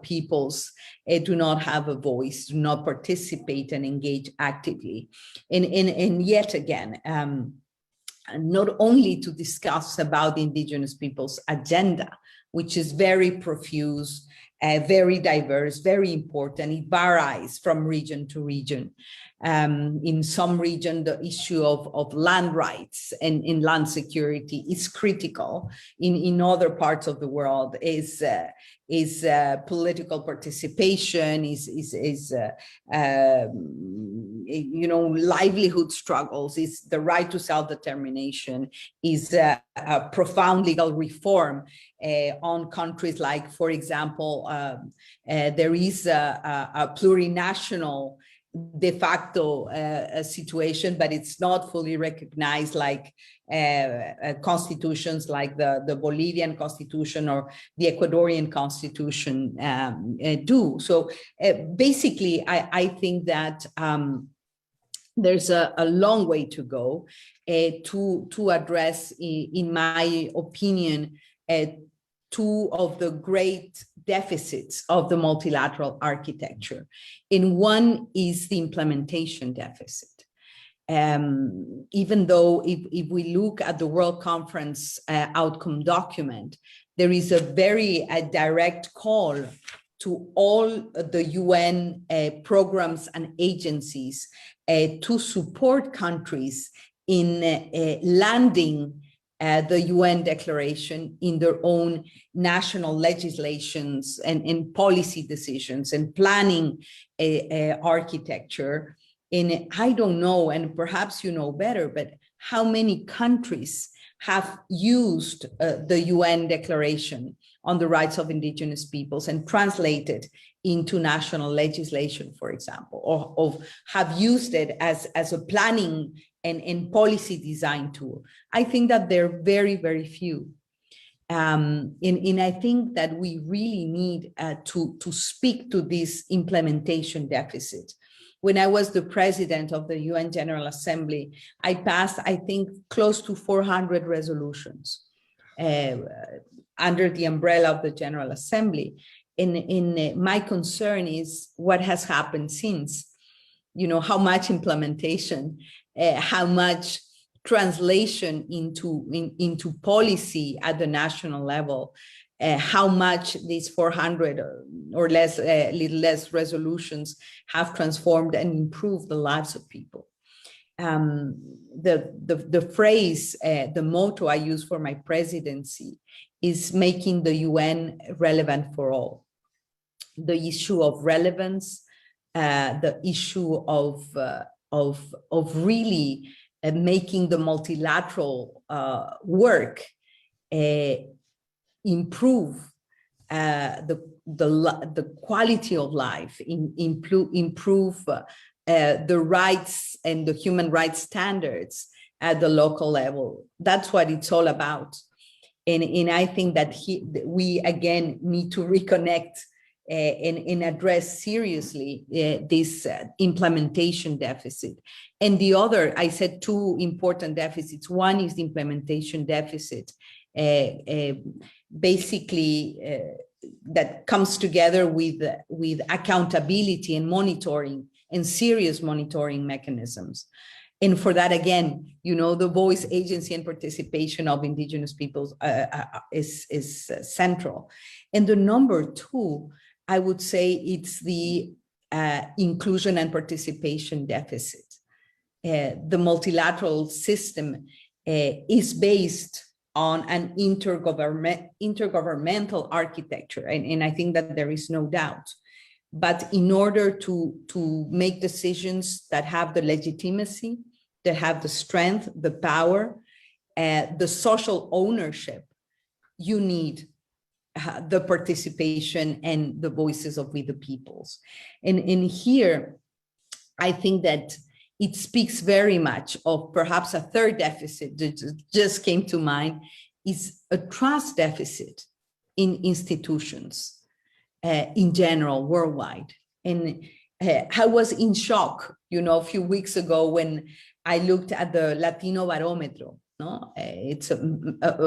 [SPEAKER 7] peoples do not have a voice, do not participate and engage actively. And yet again, not only to discuss about the Indigenous peoples' agenda, which is very profuse, very diverse, very important. It varies from region to region. In some region, the issue of land rights and in land security is critical. In other parts of the world, is is political participation, livelihood struggles, is the right to self-determination, is a profound legal reform on countries like, for example, there is a plurinational de facto situation, but it's not fully recognized like constitutions like the Bolivian constitution or the Ecuadorian constitution do. So basically, I think that there's a long way to go to address, in my opinion, two of the great deficits of the multilateral architecture. And one is the implementation deficit. Even though if we look at the World Conference outcome document, there is a very direct call to all the UN programs and agencies to support countries in landing the UN declaration in their own national legislations and policy decisions and planning architecture. And I don't know, and perhaps you know better, but how many countries have used the UN Declaration on the Rights of Indigenous Peoples and translated into national legislation, for example, or have used it as a planning and policy design tool? I think that they're very, very few. And I think that we really need to speak to this implementation deficit. When I was the president of the UN General Assembly, I passed, I think, close to 400 resolutions under the umbrella of the General Assembly. And my concern is what has happened since, how much implementation, how much translation into policy at the national level, how much these 400 or less, little less resolutions have transformed and improved the lives of people. The phrase, the motto I use for my presidency is making the UN relevant for all. The issue of relevance, the issue of really making the multilateral work improve the quality of life, improve the rights and the human rights standards at the local level. That's what it's all about. And I think that we again need to reconnect and address seriously this implementation deficit. And the other, I said two important deficits. One is the implementation deficit, basically that comes together with accountability and monitoring and serious monitoring mechanisms. And for that, again, the voice, agency, and participation of Indigenous peoples is central. And the number two, I would say it's the inclusion and participation deficit. The multilateral system is based on an intergovernmental architecture, and I think that there is no doubt. But in order to make decisions that have the legitimacy, that have the strength, the power, the social ownership, you need the participation and the voices of we the peoples. And here, I think that it speaks very much of perhaps a third deficit that just came to mind, is a trust deficit in institutions in general, worldwide. And I was in shock, a few weeks ago when I looked at the Latino Barometer. No? It's a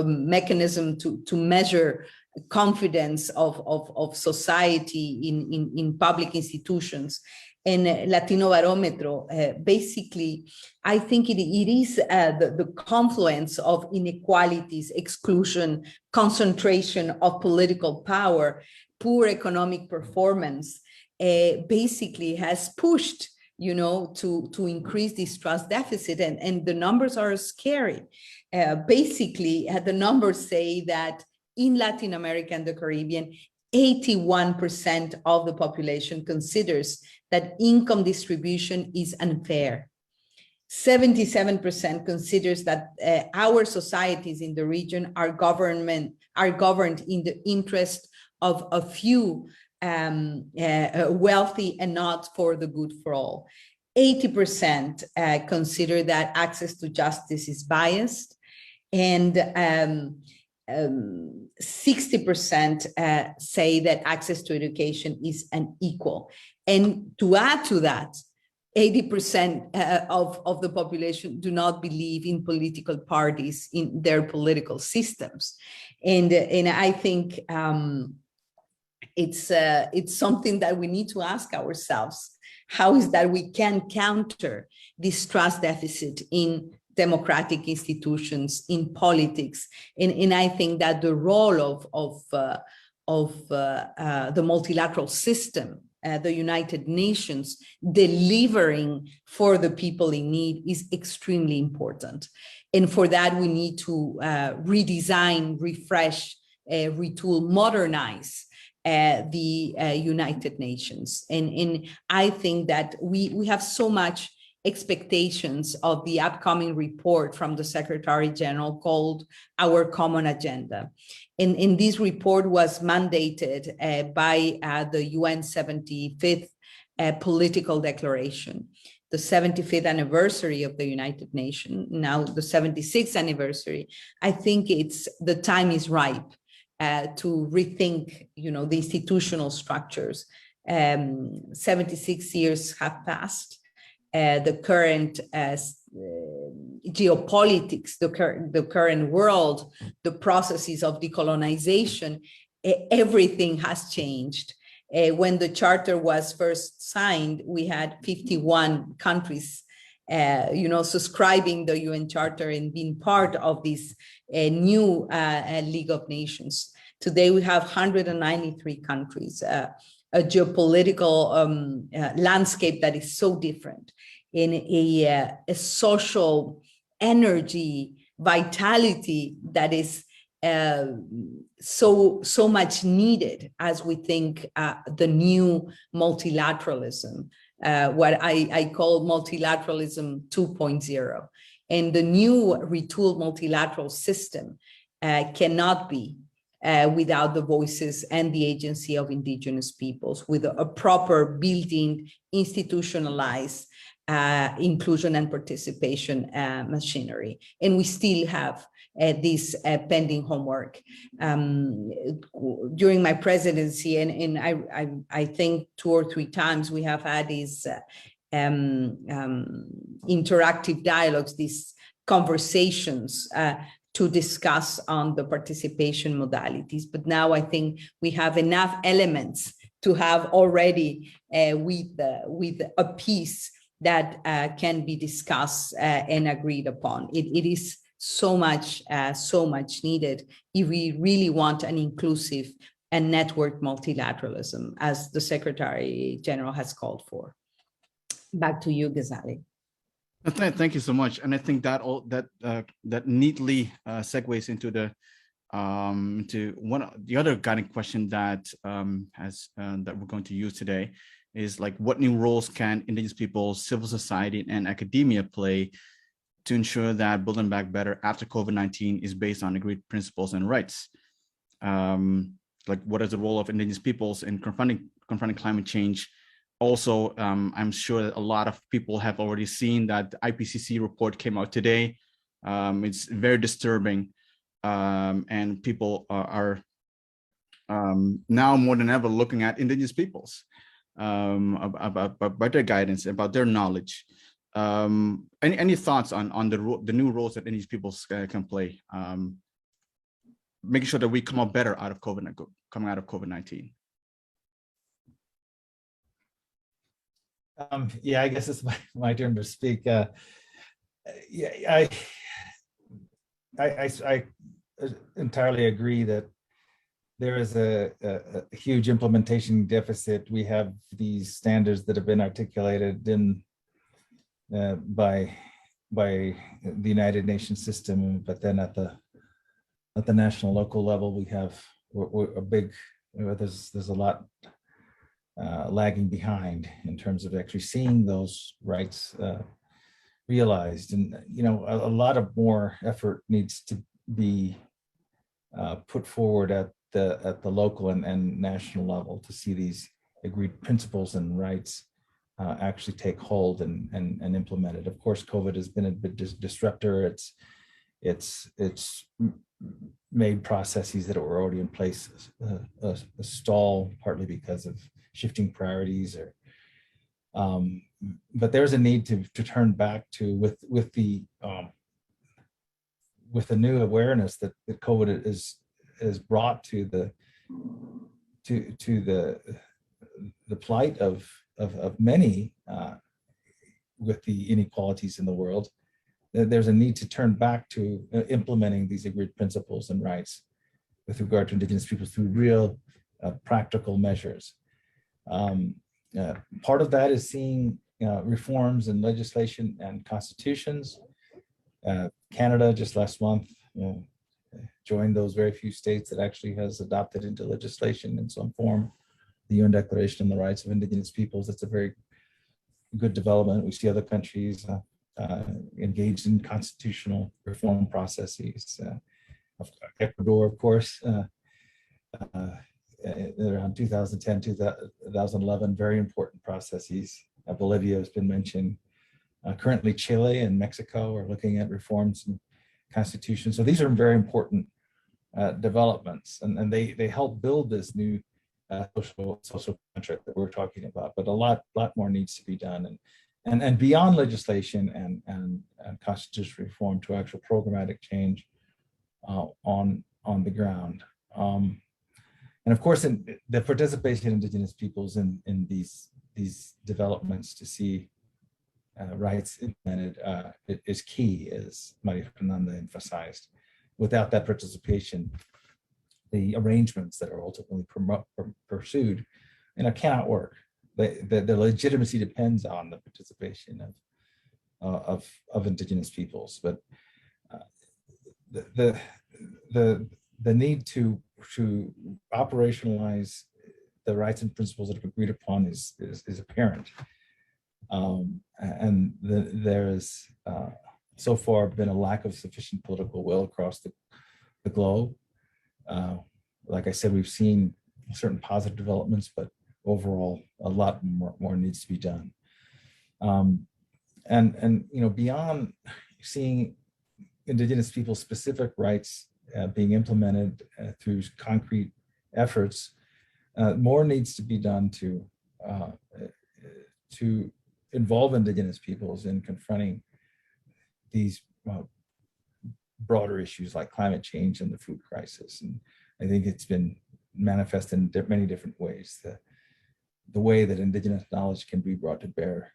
[SPEAKER 7] mechanism to measure confidence of society in public institutions. And Latino Barometer, basically, I think it is the confluence of inequalities, exclusion, concentration of political power, poor economic performance, basically has pushed, to increase this trust deficit. And the numbers are scary. Basically, the numbers say that in Latin America and the Caribbean, 81% of the population considers that income distribution is unfair. 77% considers that our societies in the region are governed in the interest of a few wealthy and not for the good for all. 80% consider that access to justice is biased, and 60% say that access to education is unequal. And to add to that, 80% of the population do not believe in political parties in their political systems. And I think it's something that we need to ask ourselves. How is that we can counter this trust deficit in democratic institutions, in politics? And I think that the role of the multilateral system, the United Nations, delivering for the people in need is extremely important. And for that, we need to redesign, refresh, retool, modernize the United Nations. And I think that we have so much expectations of the upcoming report from the Secretary General called Our Common Agenda. And this report was mandated by the UN 75th Political Declaration, the 75th anniversary of the United Nations, now the 76th anniversary. I think the time is ripe to rethink, the institutional structures. 76 years have passed. The current geopolitics, the current world, the processes of decolonization, everything has changed. When the charter was first signed, we had 51 countries, subscribing the UN Charter and being part of this new League of Nations. Today, we have 193 countries, a geopolitical landscape that is so different, in a social energy, vitality that is so much needed as we think the new multilateralism, what I call multilateralism 2.0. And the new retooled multilateral system cannot be without the voices and the agency of indigenous peoples, with a proper built-in, institutionalized inclusion and participation machinery. And we still have this pending homework. During my presidency, and I think 2 or 3 times we have had these interactive dialogues, these conversations to discuss on the participation modalities. But now I think we have enough elements to have already with a piece that can be discussed and agreed upon. It is so much needed if we really want an inclusive and networked multilateralism, as the Secretary General has called for. Back to you, Ghazali.
[SPEAKER 1] Thank you so much, and I think that that neatly segues into the the other guiding question that that we're going to use today, is like, what new roles can Indigenous peoples, civil society, and academia play to ensure that building back better after COVID-19 is based on agreed principles and rights? Like, what is the role of Indigenous peoples in confronting climate change? Also, I'm sure that a lot of people have already seen that the IPCC report came out today. It's very disturbing, and people are now more than ever looking at Indigenous peoples about their guidance, about their knowledge. Any thoughts on the new roles that Indigenous peoples can play, making sure that we come out better out of COVID-19?
[SPEAKER 8] Yeah, I guess it's my turn to speak. Yeah, I entirely agree that there is a huge implementation deficit. We have these standards that have been articulated by the United Nations system, but then at the national, local level, we have a big there's a lot lagging behind in terms of actually seeing those rights realized. And, a lot of more effort needs to be put forward at the local and national level to see these agreed principles and rights actually take hold and implemented. Of course, COVID has been a bit disruptor. It's made processes that were already in place a stall, partly because of shifting priorities, but there's a need to turn back to with the new awareness that COVID is brought to the plight of many with the inequalities in the world. There's a need to turn back to implementing these agreed principles and rights with regard to Indigenous peoples through real practical measures. Part of that is seeing reforms in legislation and constitutions. Canada just last month joined those very few states that actually has adopted into legislation in some form the UN Declaration on the Rights of Indigenous Peoples. That's a very good development. We see other countries engaged in constitutional reform processes. Ecuador, of course, around 2010, 2011, very important processes. Bolivia has been mentioned. Currently, Chile and Mexico are looking at reforms in constitutions. So these are very important developments, and they help build this new social contract that we're talking about. But a lot more needs to be done, and beyond legislation and constitutional reform to actual programmatic change on the ground. And of course, in the participation of Indigenous peoples in these developments to see rights implemented is key, as Maria Fernanda emphasized. Without that participation, the arrangements that are ultimately pursued, cannot work. The legitimacy depends on the participation of Indigenous peoples, but the need to operationalize the rights and principles that have agreed upon is apparent. And there is so far been a lack of sufficient political will across the globe. Like I said, we've seen certain positive developments, but overall, a lot more needs to be done. And beyond seeing Indigenous people's specific rights being implemented through concrete efforts, more needs to be done to involve Indigenous peoples in confronting these broader issues like climate change and the food crisis. And I think it's been manifested in many different ways. The way that Indigenous knowledge can be brought to bear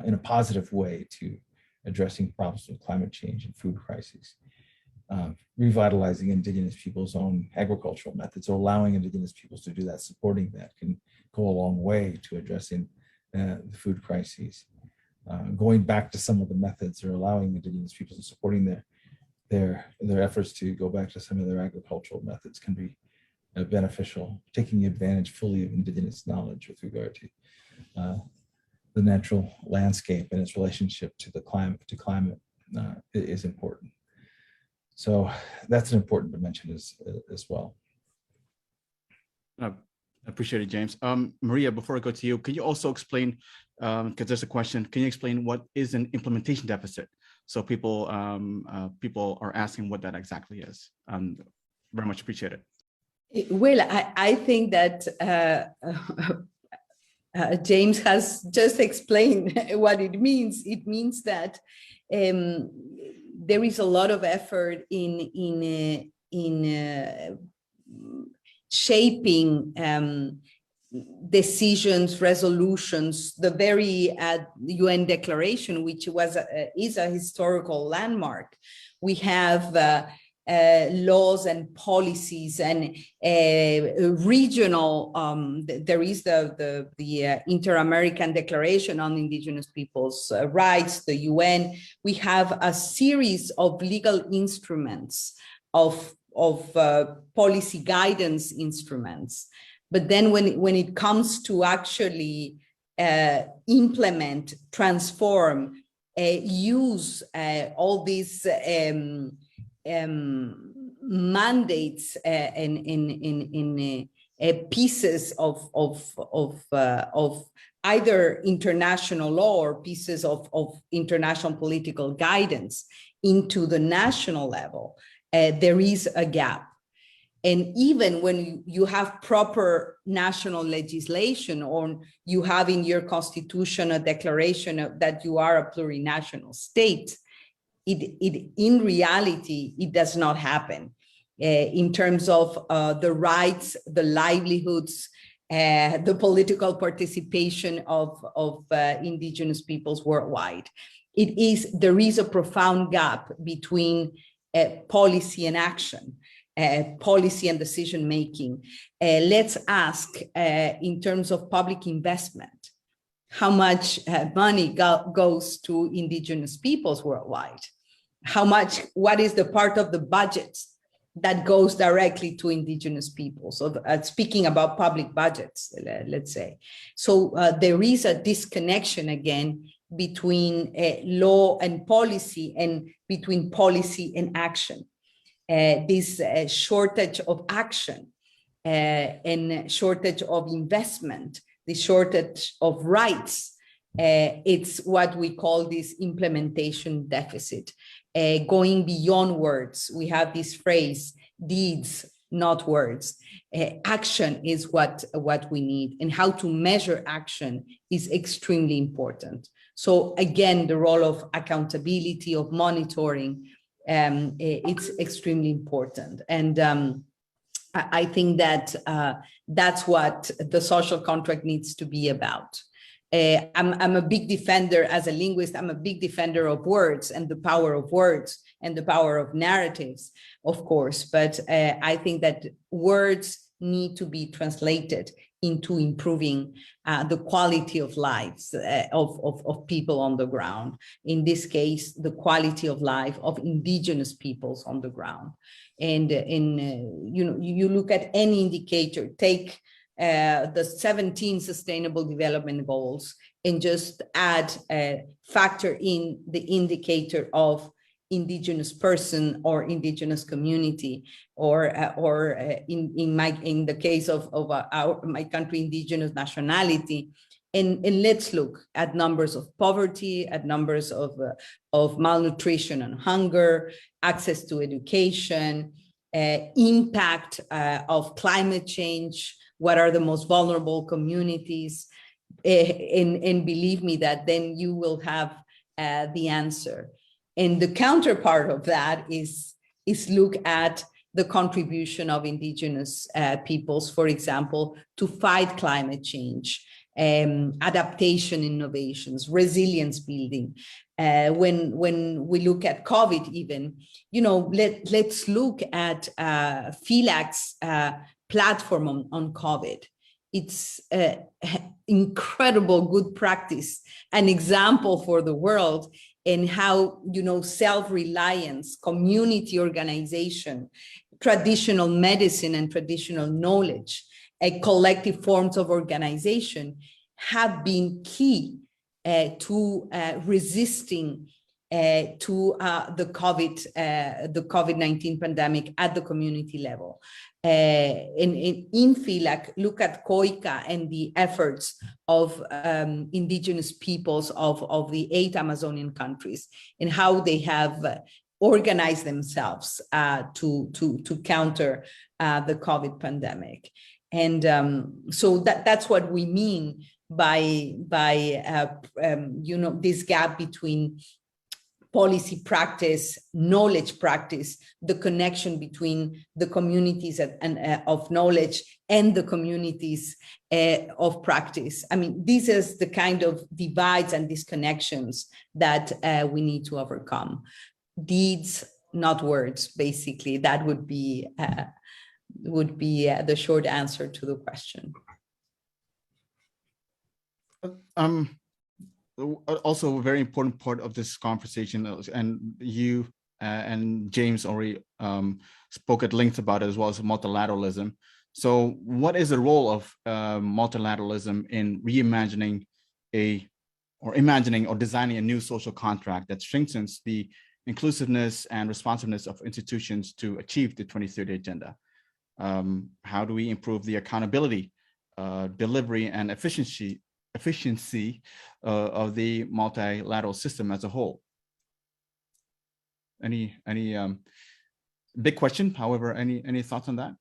[SPEAKER 8] in a positive way to addressing problems with climate change and food crises. Revitalizing Indigenous people's own agricultural methods, or allowing Indigenous peoples to do that, supporting that, can go a long way to addressing the food crises. Going back to some of the methods, or allowing Indigenous peoples and supporting their efforts to go back to some of their agricultural methods can be beneficial. Taking advantage fully of Indigenous knowledge with regard to the natural landscape and its relationship to the climate is important. So that's an important dimension as well.
[SPEAKER 1] I appreciate it, James. Maria, before I go to you, can you also explain, because there's a question, can you explain what is an implementation deficit? So people are asking what that exactly is. Very much appreciate it.
[SPEAKER 7] Well, I think that James has just explained what it means. It means that there is a lot of effort in shaping decisions, resolutions. The very UN declaration, which is a historical landmark. We have laws and policies and regional. There is the Inter-American Declaration on Indigenous Peoples' Rights, the UN. We have a series of legal instruments, of policy guidance instruments But then when it comes to actually implement, transform, use all these mandates in pieces of either international law or pieces of international political guidance into the national level, there is a gap. And even when you have proper national legislation, or you have in your constitution a declaration that you are a plurinational state, in reality, it does not happen in terms of the rights, the livelihoods, the political participation of indigenous peoples worldwide. There is a profound gap between policy and action. Policy and decision making. Let's ask in terms of public investment, how much money goes to indigenous peoples worldwide? What is the part of the budget that goes directly to indigenous peoples? So speaking about public budgets, let's say. So there is a disconnection again between law and policy, and between policy and action. This shortage of action and shortage of investment, the shortage of rights, it's what we call this implementation deficit. Going beyond words, we have this phrase, deeds, not words. Action is what we need, and how to measure action is extremely important. So again, the role of accountability, of monitoring, it's extremely important. And I think that that's what the social contract needs to be about. I'm a big defender, as a linguist, I'm a big defender of words and the power of words and the power of narratives, of course, but I think that words need to be translated into improving the quality of lives of people on the ground. In this case, the quality of life of indigenous peoples on the ground. And you look at any indicator, take the 17 Sustainable Development Goals, and just add, factor in the indicator of indigenous person or indigenous community, or in the case of my country, indigenous nationality, and let's look at numbers of poverty, at numbers of malnutrition and hunger, access to education, impact of climate change, what are the most vulnerable communities, and believe me that then you will have the answer. And the counterpart of that is look at the contribution of indigenous peoples, for example, to fight climate change, adaptation innovations, resilience building. When we look at COVID even, let's look at FILAC's platform on COVID. It's incredible good practice, an example for the world, and how, self-reliance, community organization, traditional medicine and traditional knowledge, collective forms of organization have been key to resisting to the COVID-19 pandemic at the community level. In FILAC, look at COICA and the efforts of indigenous peoples of the 8 Amazonian countries, and how they have organized themselves to counter the COVID pandemic. And so that's what we mean by this gap between policy practice, knowledge practice, the connection between the communities of knowledge and the communities of practice. I mean, this is the kind of divides and disconnections that we need to overcome. Deeds, not words, basically. That would be the short answer to the question.
[SPEAKER 1] Also a very important part of this conversation, and you and James already spoke at length about it, as well as multilateralism. So what is the role of multilateralism in reimagining imagining or designing a new social contract that strengthens the inclusiveness and responsiveness of institutions to achieve the 2030 agenda? How do we improve the accountability, delivery, and efficiency of the multilateral system as a whole? Any big question, however, any thoughts on that?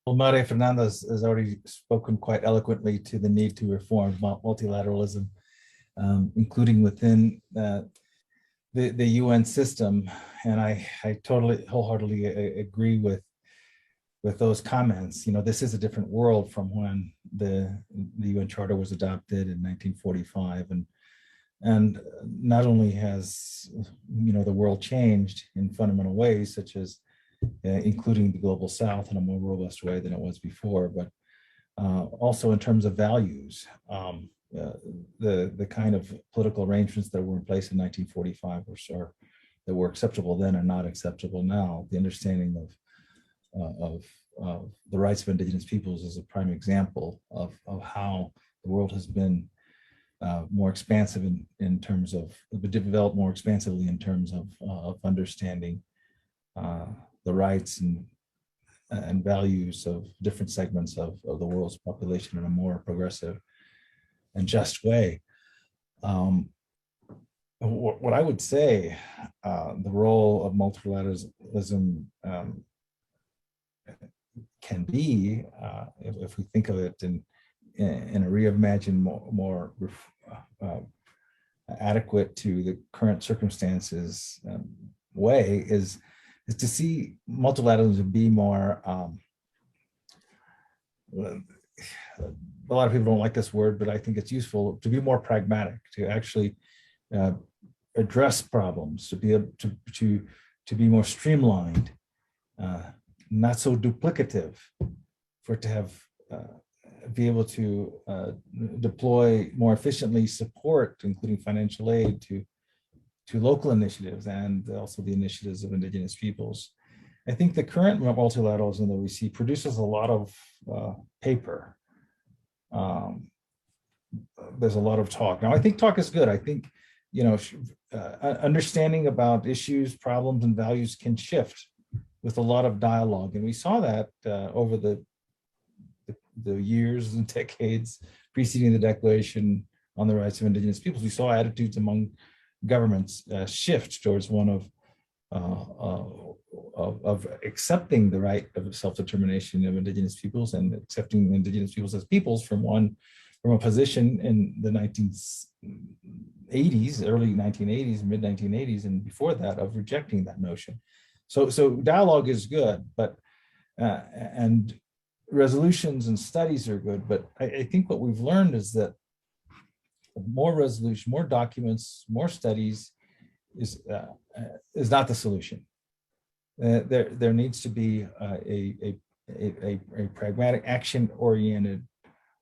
[SPEAKER 8] Well, Maria Fernandez has already spoken quite eloquently to the need to reform multilateralism, including within the UN system. And I totally wholeheartedly agree with those comments. You know, this is a different world from when the UN Charter was adopted in 1945. And not only has, you know, the world changed in fundamental ways, such as including the global South in a more robust way than it was before, but also in terms of values. The kind of political arrangements that were in place in 1945 that were acceptable then are not acceptable now. The understanding of the rights of Indigenous peoples is a prime example of how the world has been more expansive in terms of, developed more expansively in terms of understanding the rights and values of different segments of the world's population in a more progressive and just way. What I would say, the role of multilateralism can be, if we think of it in a reimagined, more adequate to the current circumstances way, is to see multilateralism be more, a lot of people don't like this word, but I think it's useful, to be more pragmatic, to actually address problems, to be able to be more streamlined, not so duplicative, for it to have be able to deploy more efficiently support, including financial aid, to local initiatives and also the initiatives of Indigenous peoples. I think the current multilateralism that we see produces a lot of paper. There's a lot of talk. Now, I think talk is good. I think, you know, understanding about issues, problems, and values can shift with a lot of dialogue. And we saw that over the years and decades preceding the Declaration on the Rights of Indigenous Peoples. We saw attitudes among governments shift towards one of accepting the right of self-determination of Indigenous peoples, and accepting Indigenous peoples as peoples from a position in the 1980s, early 1980s, mid 1980s, and before that, of rejecting that notion. So dialogue is good, but and resolutions and studies are good, but I think what we've learned is that more resolution, more documents, more studies is not the solution. There needs to be a pragmatic, action-oriented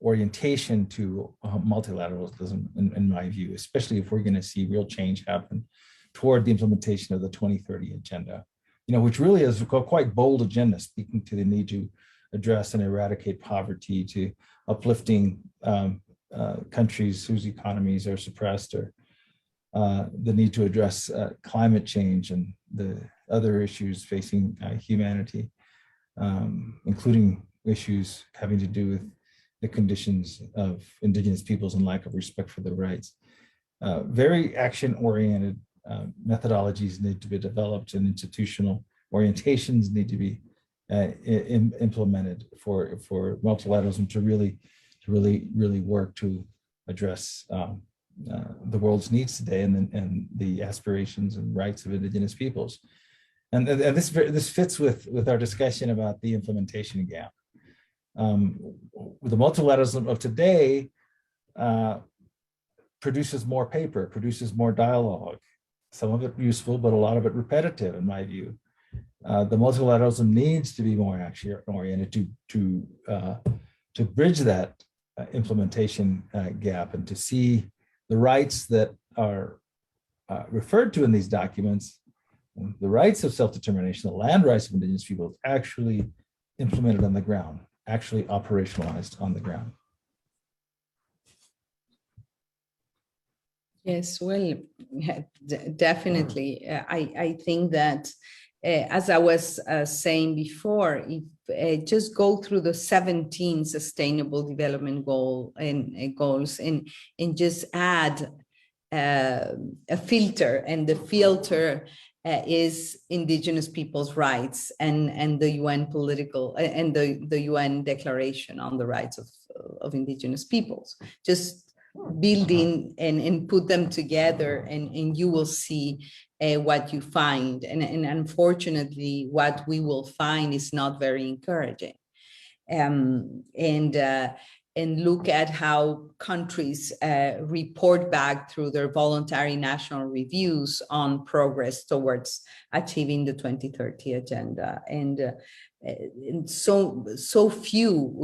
[SPEAKER 8] orientation to multilateralism, in my view, especially if we're going to see real change happen toward the implementation of the 2030 agenda, you know, which really is a quite bold agenda, speaking to the need to address and eradicate poverty, to uplifting countries whose economies are suppressed, or the need to address climate change and the other issues facing humanity, including issues having to do with the conditions of Indigenous peoples and lack of respect for their rights. Very action-oriented methodologies need to be developed, and institutional orientations need to be implemented for multilateralism to really work to address the world's needs today, and the aspirations and rights of Indigenous peoples. And this fits with our discussion about the implementation gap. The multilateralism of today produces more paper, produces more dialogue, some of it useful, but a lot of it repetitive, in my view. The multilateralism needs to be more action-oriented to bridge that implementation gap, and to see the rights that are referred to in these documents, the rights of self-determination, the land rights of Indigenous peoples, actually implemented on the ground, actually operationalized on the ground?
[SPEAKER 7] Yes, well, definitely. I think that, as I was saying before, if just go through the 17 Sustainable Development Goals and just add a filter, and the filter is Indigenous peoples' rights and the UN political and the UN Declaration on the Rights of Indigenous Peoples. Just build in and put them together, and you will see what you find. And unfortunately, what we will find is not very encouraging. And look at how countries report back through their voluntary national reviews on progress towards achieving the 2030 agenda. And so few,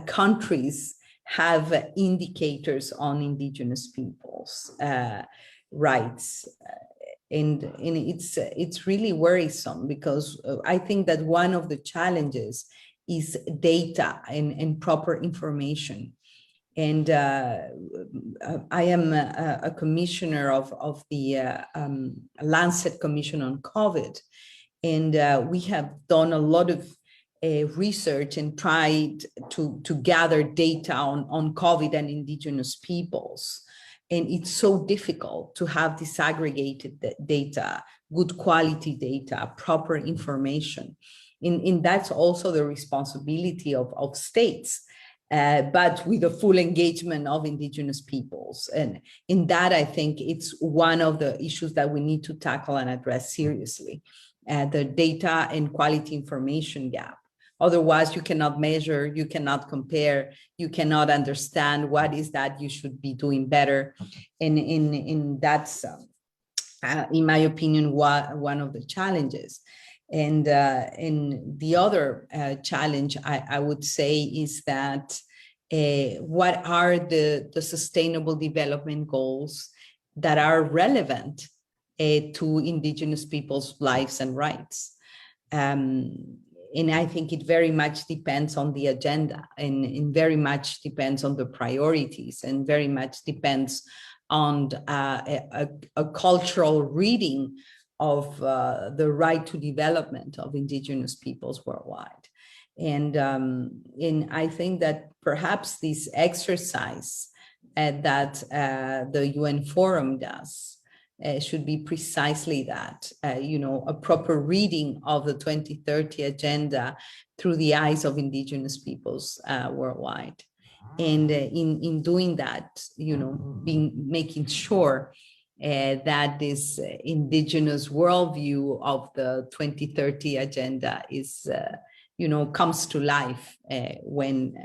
[SPEAKER 7] countries have indicators on Indigenous peoples' rights. And it's really worrisome, because I think that one of the challenges is data and proper information. And I am a commissioner of the Lancet Commission on COVID. And we have done a lot of research and tried to gather data on COVID and Indigenous peoples. And it's so difficult to have disaggregated data, good quality data, proper information. And that's also the responsibility of states, but with the full engagement of Indigenous peoples. And in that, I think it's one of the issues that we need to tackle and address seriously, the data and quality information gap. Otherwise, you cannot measure, you cannot compare, you cannot understand what is that you should be doing better. And that's, in my opinion, one of the challenges. And the other challenge, I would say, is that what are the Sustainable Development Goals that are relevant to Indigenous people's lives and rights? And I think it very much depends on the agenda, and very much depends on the priorities, and very much depends on a cultural reading of the right to development of Indigenous peoples worldwide. And I think that perhaps this exercise that the UN Forum does should be precisely that, a proper reading of the 2030 agenda through the eyes of Indigenous peoples worldwide. And in doing that, making sure that this Indigenous worldview of the 2030 agenda is, comes to life when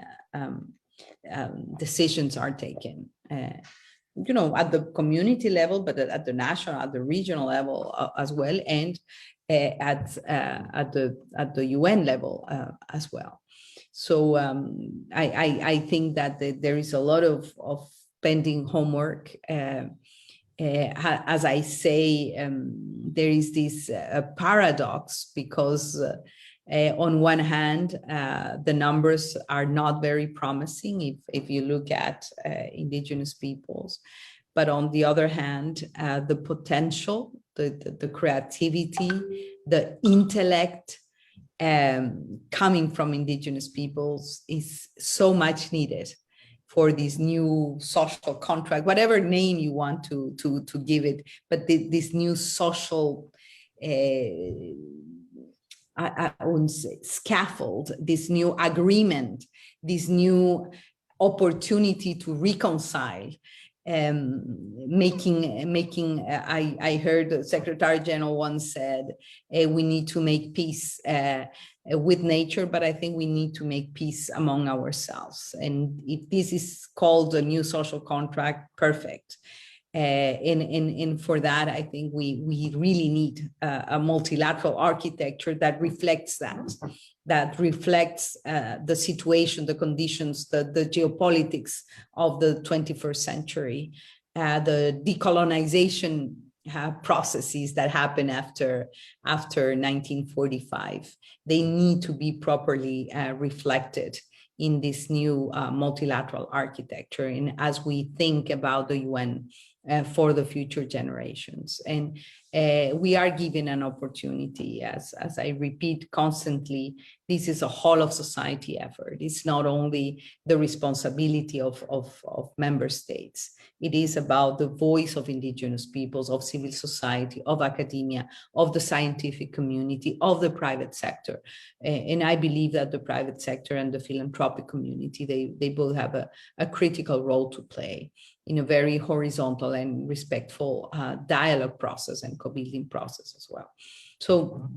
[SPEAKER 7] decisions are taken. At the community level, but at the national, at the regional level as well, and at the UN level as well. So I think that there is a lot of pending homework. As I say, there is this paradox, because on one hand, the numbers are not very promising if you look at Indigenous peoples. But on the other hand, the potential, the creativity, the intellect coming from Indigenous peoples is so much needed for this new social contract, whatever name you want to give it, but this new social I wouldn't say scaffold, this new agreement, this new opportunity to reconcile, I heard the Secretary General once said, we need to make peace with nature, but I think we need to make peace among ourselves. And if this is called a new social contract, perfect. And for that, I think we really need a multilateral architecture that reflects that reflects the situation, the conditions, the geopolitics of the 21st century, the decolonization processes that happen after 1945. They need to be properly reflected in this new multilateral architecture, and as we think about the UN for the future generations. And we are given an opportunity, as I repeat constantly, this is a whole of society effort. It's not only the responsibility of member states. It is about the voice of indigenous peoples, of civil society, of academia, of the scientific community, of the private sector. And I believe that the private sector and the philanthropic community, they both have a critical role to play in a very horizontal and respectful dialogue process and co-building process as well. So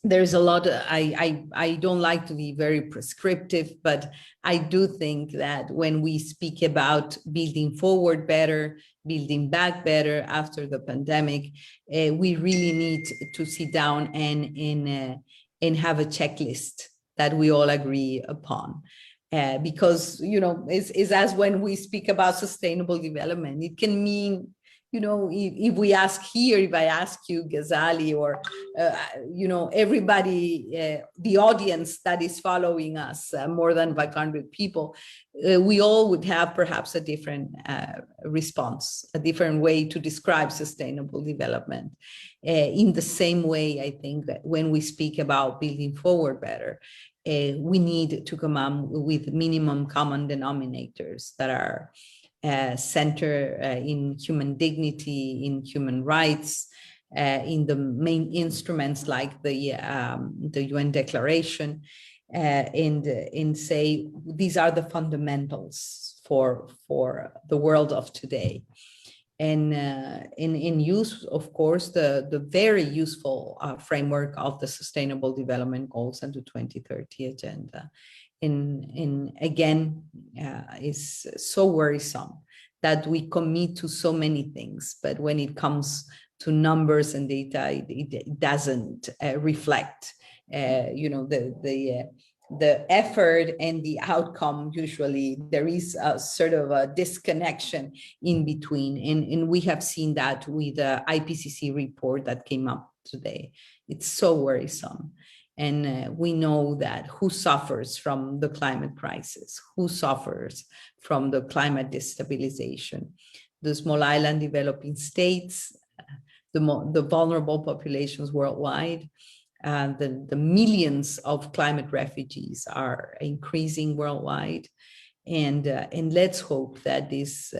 [SPEAKER 7] there's a lot. I don't like to be very prescriptive, but I do think that when we speak about building forward better, building back better after the pandemic, we really need to sit down and have a checklist that we all agree upon. Because, it's as when we speak about sustainable development, it can mean, if I ask you, Ghazali, or, everybody, the audience that is following us, more than 500 people, we all would have perhaps a different response, a different way to describe sustainable development. In the same way, I think that when we speak about building forward better, we need to come up with minimum common denominators that are centered in human dignity, in human rights, in the main instruments like the UN Declaration, and say these are the fundamentals for the world of today. And in use, of course, the very useful framework of the Sustainable Development Goals and the 2030 Agenda. And again, is so worrisome that we commit to so many things, but when it comes to numbers and data, it doesn't reflect, the effort and the outcome. Usually there is a sort of a disconnection in between. And we have seen that with the IPCC report that came up today. It's so worrisome. And we know that who suffers from the climate crisis, who suffers from the climate destabilization, the small island developing states, the vulnerable populations worldwide. The millions of climate refugees are increasing worldwide, and let's hope that these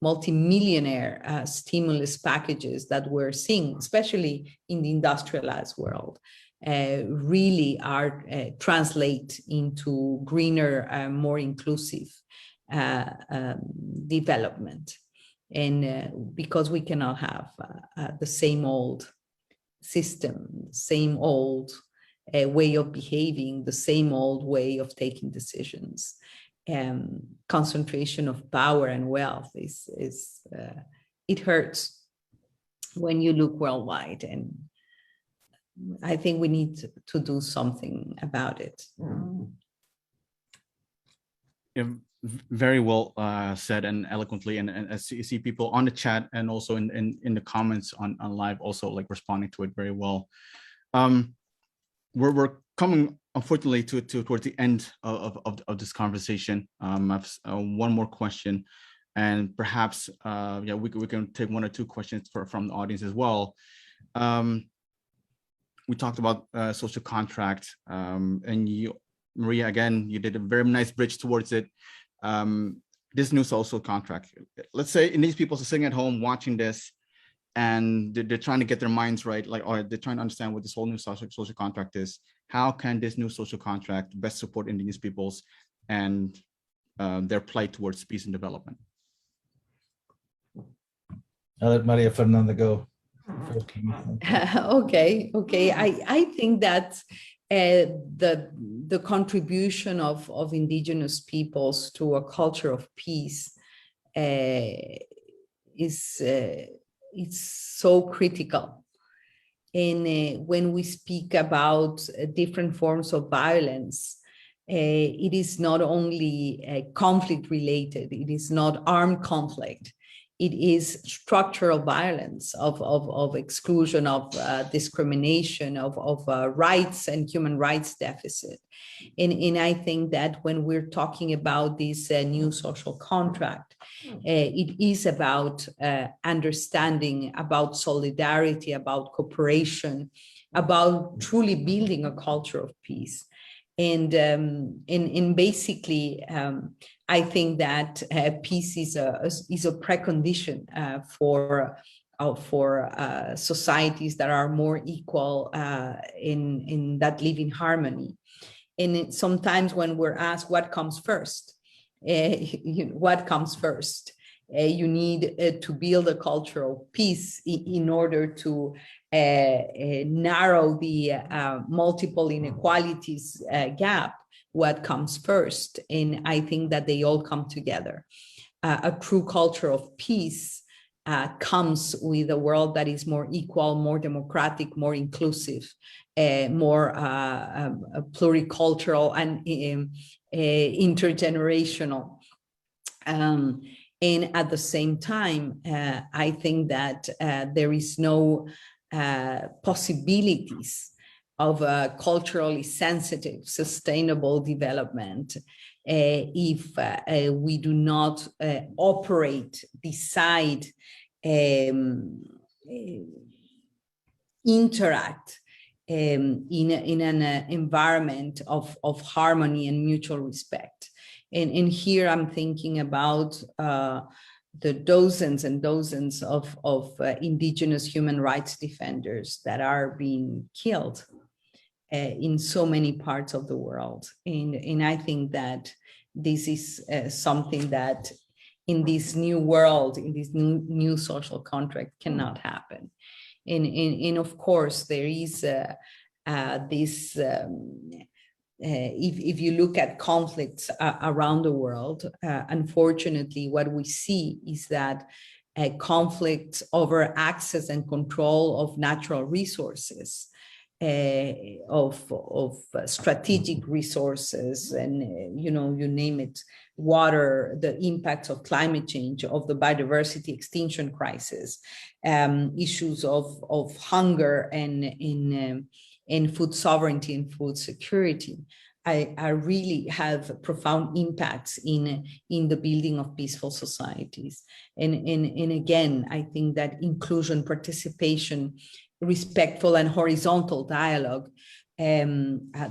[SPEAKER 7] multi-millionaire stimulus packages that we're seeing, especially in the industrialized world, really are translate into greener, more inclusive development, and because we cannot have the same old system, same old way of behaving, the same old way of taking decisions. Concentration of power and wealth is it hurts when you look worldwide, and I think we need to do something about it.
[SPEAKER 1] Yeah, very well said and eloquently, and as you see people on the chat and also in the comments on live also like responding to it very well. We're coming unfortunately towards the end of this conversation. I have one more question, and perhaps we can take one or two questions from the audience as well. We talked about social contract, and you, Maria, again, you did a very nice bridge towards it. This new social contract, let's say Indigenous people are sitting at home watching this, and they're trying to get their minds right, or they're trying to understand what this whole new social contract is. How can this new social contract best support Indigenous peoples and their plight towards peace and development?
[SPEAKER 8] I'll let Maria Fernanda go.
[SPEAKER 7] Okay. I think that the contribution of Indigenous peoples to a culture of peace is so critical. And when we speak about different forms of violence, it is not only conflict related, it is not armed conflict. it is structural violence of exclusion, of discrimination, of rights and human rights deficit. And I think that when we're talking about this new social contract, it is about understanding, about solidarity, about cooperation, about truly building a culture of peace. And basically, I think that peace is a precondition for societies that are more equal in that live in harmony. And sometimes when we're asked what comes first, what comes first? You need to build a culture of peace in order to narrow the multiple inequalities gap. What comes first? And I think that they all come together. A true culture of peace comes with a world that is more equal, more democratic, more inclusive, more pluricultural and intergenerational. And at the same time, I think that there is no possibilities of a culturally sensitive, sustainable development if we do not operate, decide, interact in an environment of harmony and mutual respect. And here I'm thinking about the dozens and dozens of indigenous human rights defenders that are being killed in so many parts of the world. And I think that this is something that in this new world, in this new social contract cannot happen. And of course, there is this, if you look at conflicts around the world, unfortunately, what we see is that conflicts over access and control of natural resources, of strategic resources, and you name it, water, the impacts of climate change, of the biodiversity extinction crisis, issues of hunger and food sovereignty and food security, I really have profound impacts in the building of peaceful societies. And again, I think that inclusion, participation, respectful and horizontal dialogue,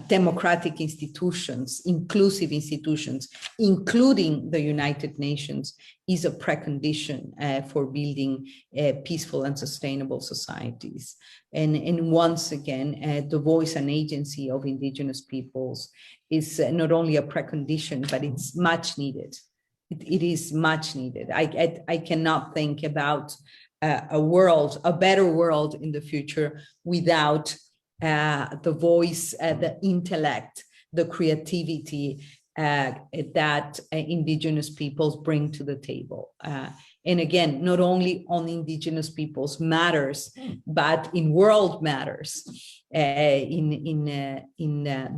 [SPEAKER 7] democratic institutions, inclusive institutions, including the United Nations, is a precondition for building peaceful and sustainable societies. And once again, the voice and agency of indigenous peoples is not only a precondition, but it's much needed. It is much needed. I cannot think about a better world in the future without the voice, the intellect, the creativity that indigenous peoples bring to the table. And again, not only on indigenous peoples matters, but in world matters, in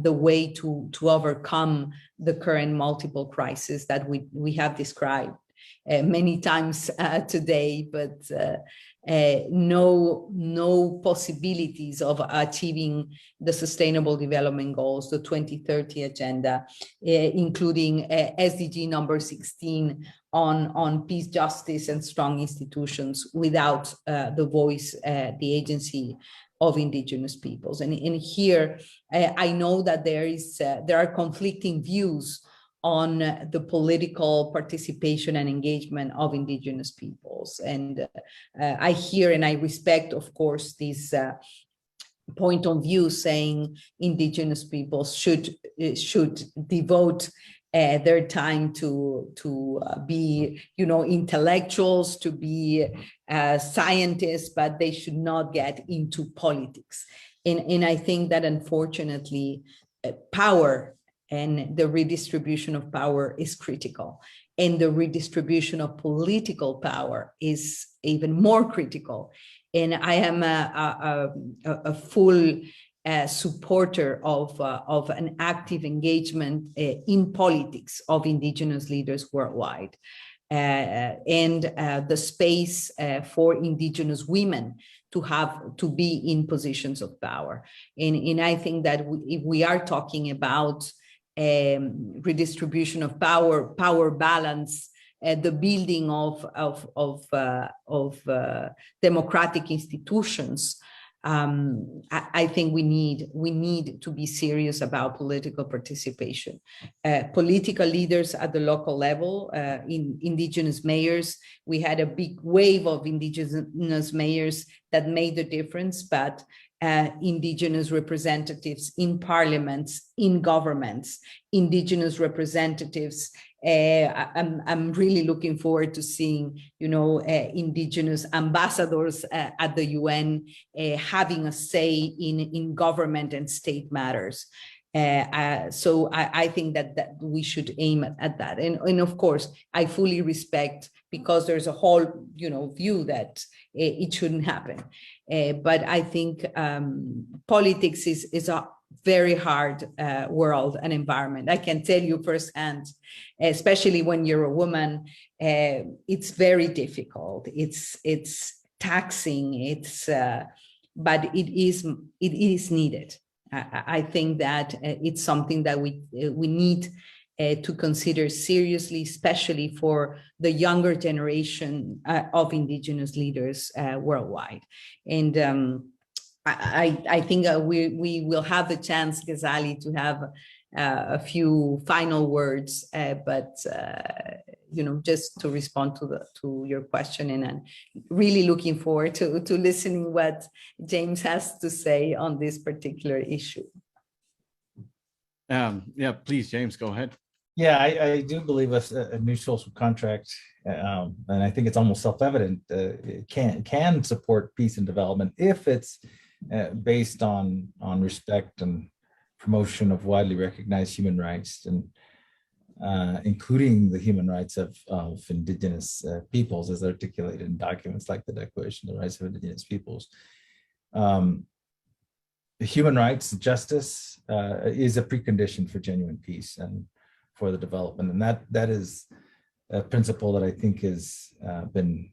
[SPEAKER 7] the way to overcome the current multiple crises that we have described many times today, but no possibilities of achieving the Sustainable Development Goals, the 2030 Agenda, including SDG number 16 on peace, justice, and strong institutions without the voice, the agency of indigenous peoples. And here, I know that there are conflicting views on the political participation and engagement of indigenous peoples. And I hear and I respect, of course, this point of view saying indigenous peoples should devote their time to be, intellectuals, to be scientists, but they should not get into politics. And I think that unfortunately, power and the redistribution of power is critical. And the redistribution of political power is even more critical. And I am a full supporter of an active engagement in politics of indigenous leaders worldwide. and the space for indigenous women to be in positions of power. And I think that if we are talking about redistribution of power balance, the building of democratic institutions, I think we need to be serious about political participation. Political leaders at the local level, indigenous mayors, we had a big wave of indigenous mayors that made the difference, but indigenous representatives in parliaments, in governments, indigenous representatives. I'm really looking forward to seeing, indigenous ambassadors at the UN having a say in government and state matters. So I think that we should aim at that. And of course, I fully respect, because there's a whole, view that it shouldn't happen. But I think politics is a very hard world and environment. I can tell you firsthand, especially when you're a woman, it's very difficult. It's taxing. But it is needed. I think that it's something that we need to consider seriously, especially for the younger generation of indigenous leaders worldwide. And I think we will have the chance, Ghazali, to have a few final words, but just to respond to your question, and I'm really looking forward to listening what James has to say on this particular issue.
[SPEAKER 1] Yeah, please, James, go ahead.
[SPEAKER 8] Yeah, I do believe a new social contract, and I think it's almost self-evident, it can support peace and development if it's based on respect and promotion of widely recognized human rights, and including the human rights of indigenous peoples, as articulated in documents like the Declaration of the Rights of Indigenous Peoples. Human rights, justice is a precondition for genuine peace and for the development, and that is a principle that I think has been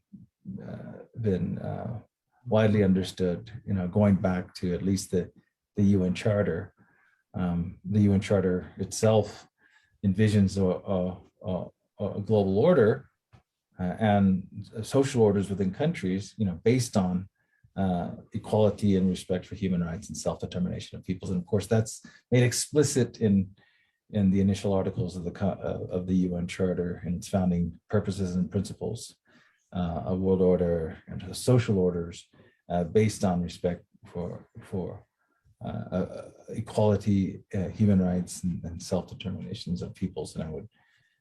[SPEAKER 8] widely understood. Going back to at least the UN Charter. The UN Charter itself envisions a global order and social orders within countries, based on equality and respect for human rights and self-determination of peoples. And of course, that's made explicit in the initial articles of the UN Charter and its founding purposes and principles. A world order and social orders based on respect for equality, human rights, and self-determinations of peoples. And I would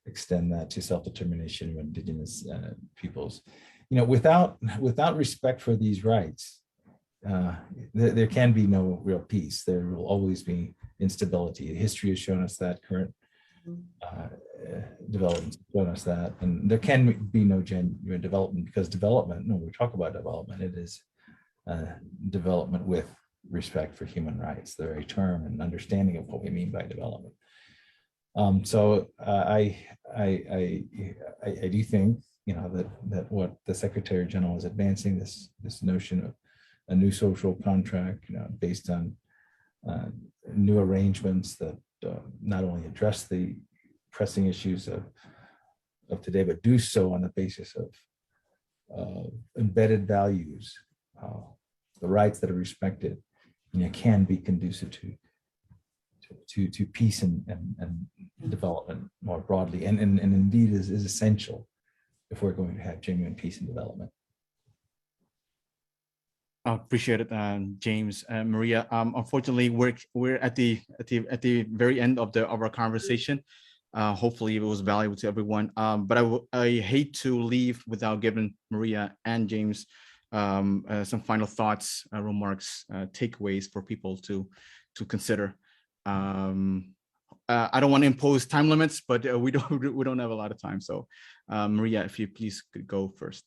[SPEAKER 8] extend that to self-determination of indigenous peoples. Without respect for these rights, there can be no real peace. There will always be instability. History has shown us that, current developments have shown us that, and there can be no genuine development, because development, when we talk about development, it is development with respect for human rights, the very term and understanding of what we mean by development. So I do think that what the Secretary General is advancing, this notion of a new social contract, based on new arrangements that not only address the pressing issues of today, but do so on the basis of embedded values, the rights that are respected, can be conducive to peace and development more broadly, and indeed is essential if we're going to have genuine peace and development.
[SPEAKER 1] I appreciate it, James. Maria, unfortunately, we're at the very end of our conversation. Hopefully, it was valuable to everyone. But I hate to leave without giving Maria and James some final thoughts, remarks, takeaways for people to consider. I don't want to impose time limits, but we don't have a lot of time. So, Maria, if you please could go first.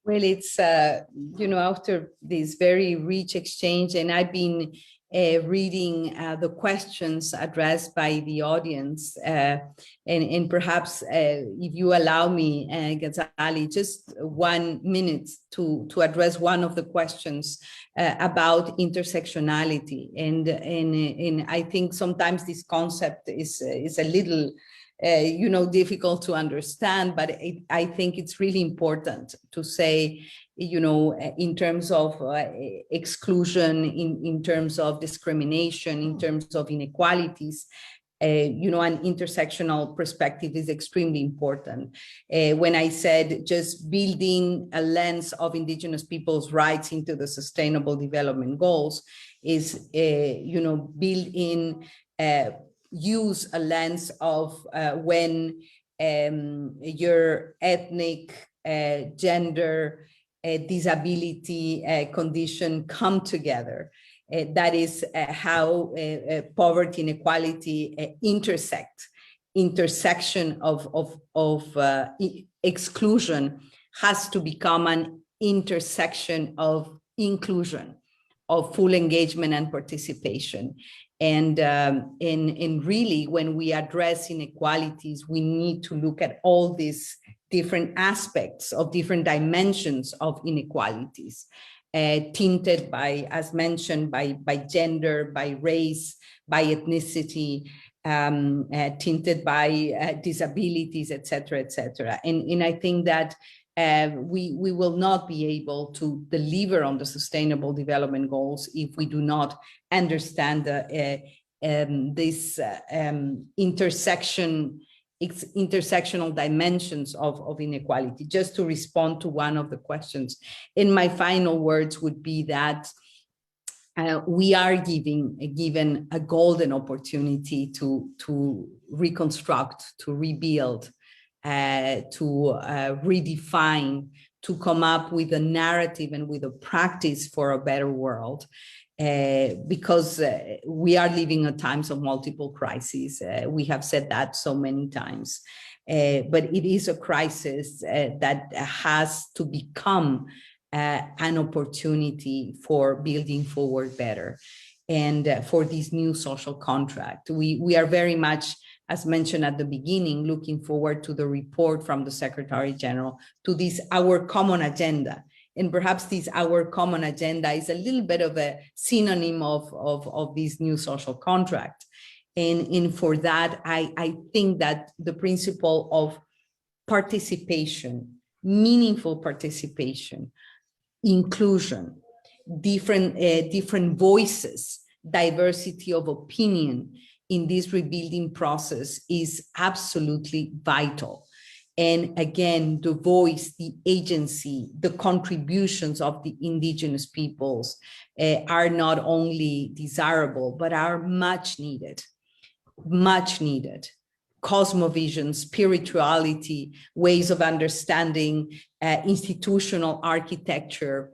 [SPEAKER 7] Well, it's after this very rich exchange, and I've been reading the questions addressed by the audience, and perhaps if you allow me, Ghazali, just 1 minute to address one of the questions about intersectionality, and I think sometimes this concept is a little difficult to understand, but I think it's really important to say, in terms of exclusion, in terms of discrimination, in terms of inequalities, an intersectional perspective is extremely important. When I said just building a lens of Indigenous peoples' rights into the Sustainable Development Goals is, build in, use a lens of when your ethnic, gender, disability condition come together. That is how poverty and inequality intersection of exclusion has to become an intersection of inclusion, of full engagement and participation. And really, when we address inequalities, we need to look at all these different aspects of different dimensions of inequalities, tinted by, as mentioned, by gender, by race, by ethnicity, tinted by disabilities, et cetera, And I think that we will not be able to deliver on the Sustainable Development Goals if we do not understand this intersectional dimensions of inequality. Just to respond to one of the questions, in my final words would be that we are given a golden opportunity to reconstruct, to rebuild, to redefine, to come up with a narrative and with a practice for a better world, because we are living at times of multiple crises. We have said that so many times, but it is a crisis that has to become an opportunity for building forward better, and for this new social contract. We are very much, as mentioned at the beginning, looking forward to the report from the Secretary General, to this our common agenda. And perhaps this our common agenda is a little bit of a synonym of this new social contract. And for that, I think that the principle of participation, meaningful participation, inclusion, different voices, diversity of opinion in this rebuilding process is absolutely vital. And again, the voice, the agency, the contributions of the indigenous peoples are not only desirable, but are much needed, much needed. Cosmovision, spirituality, ways of understanding, institutional architecture,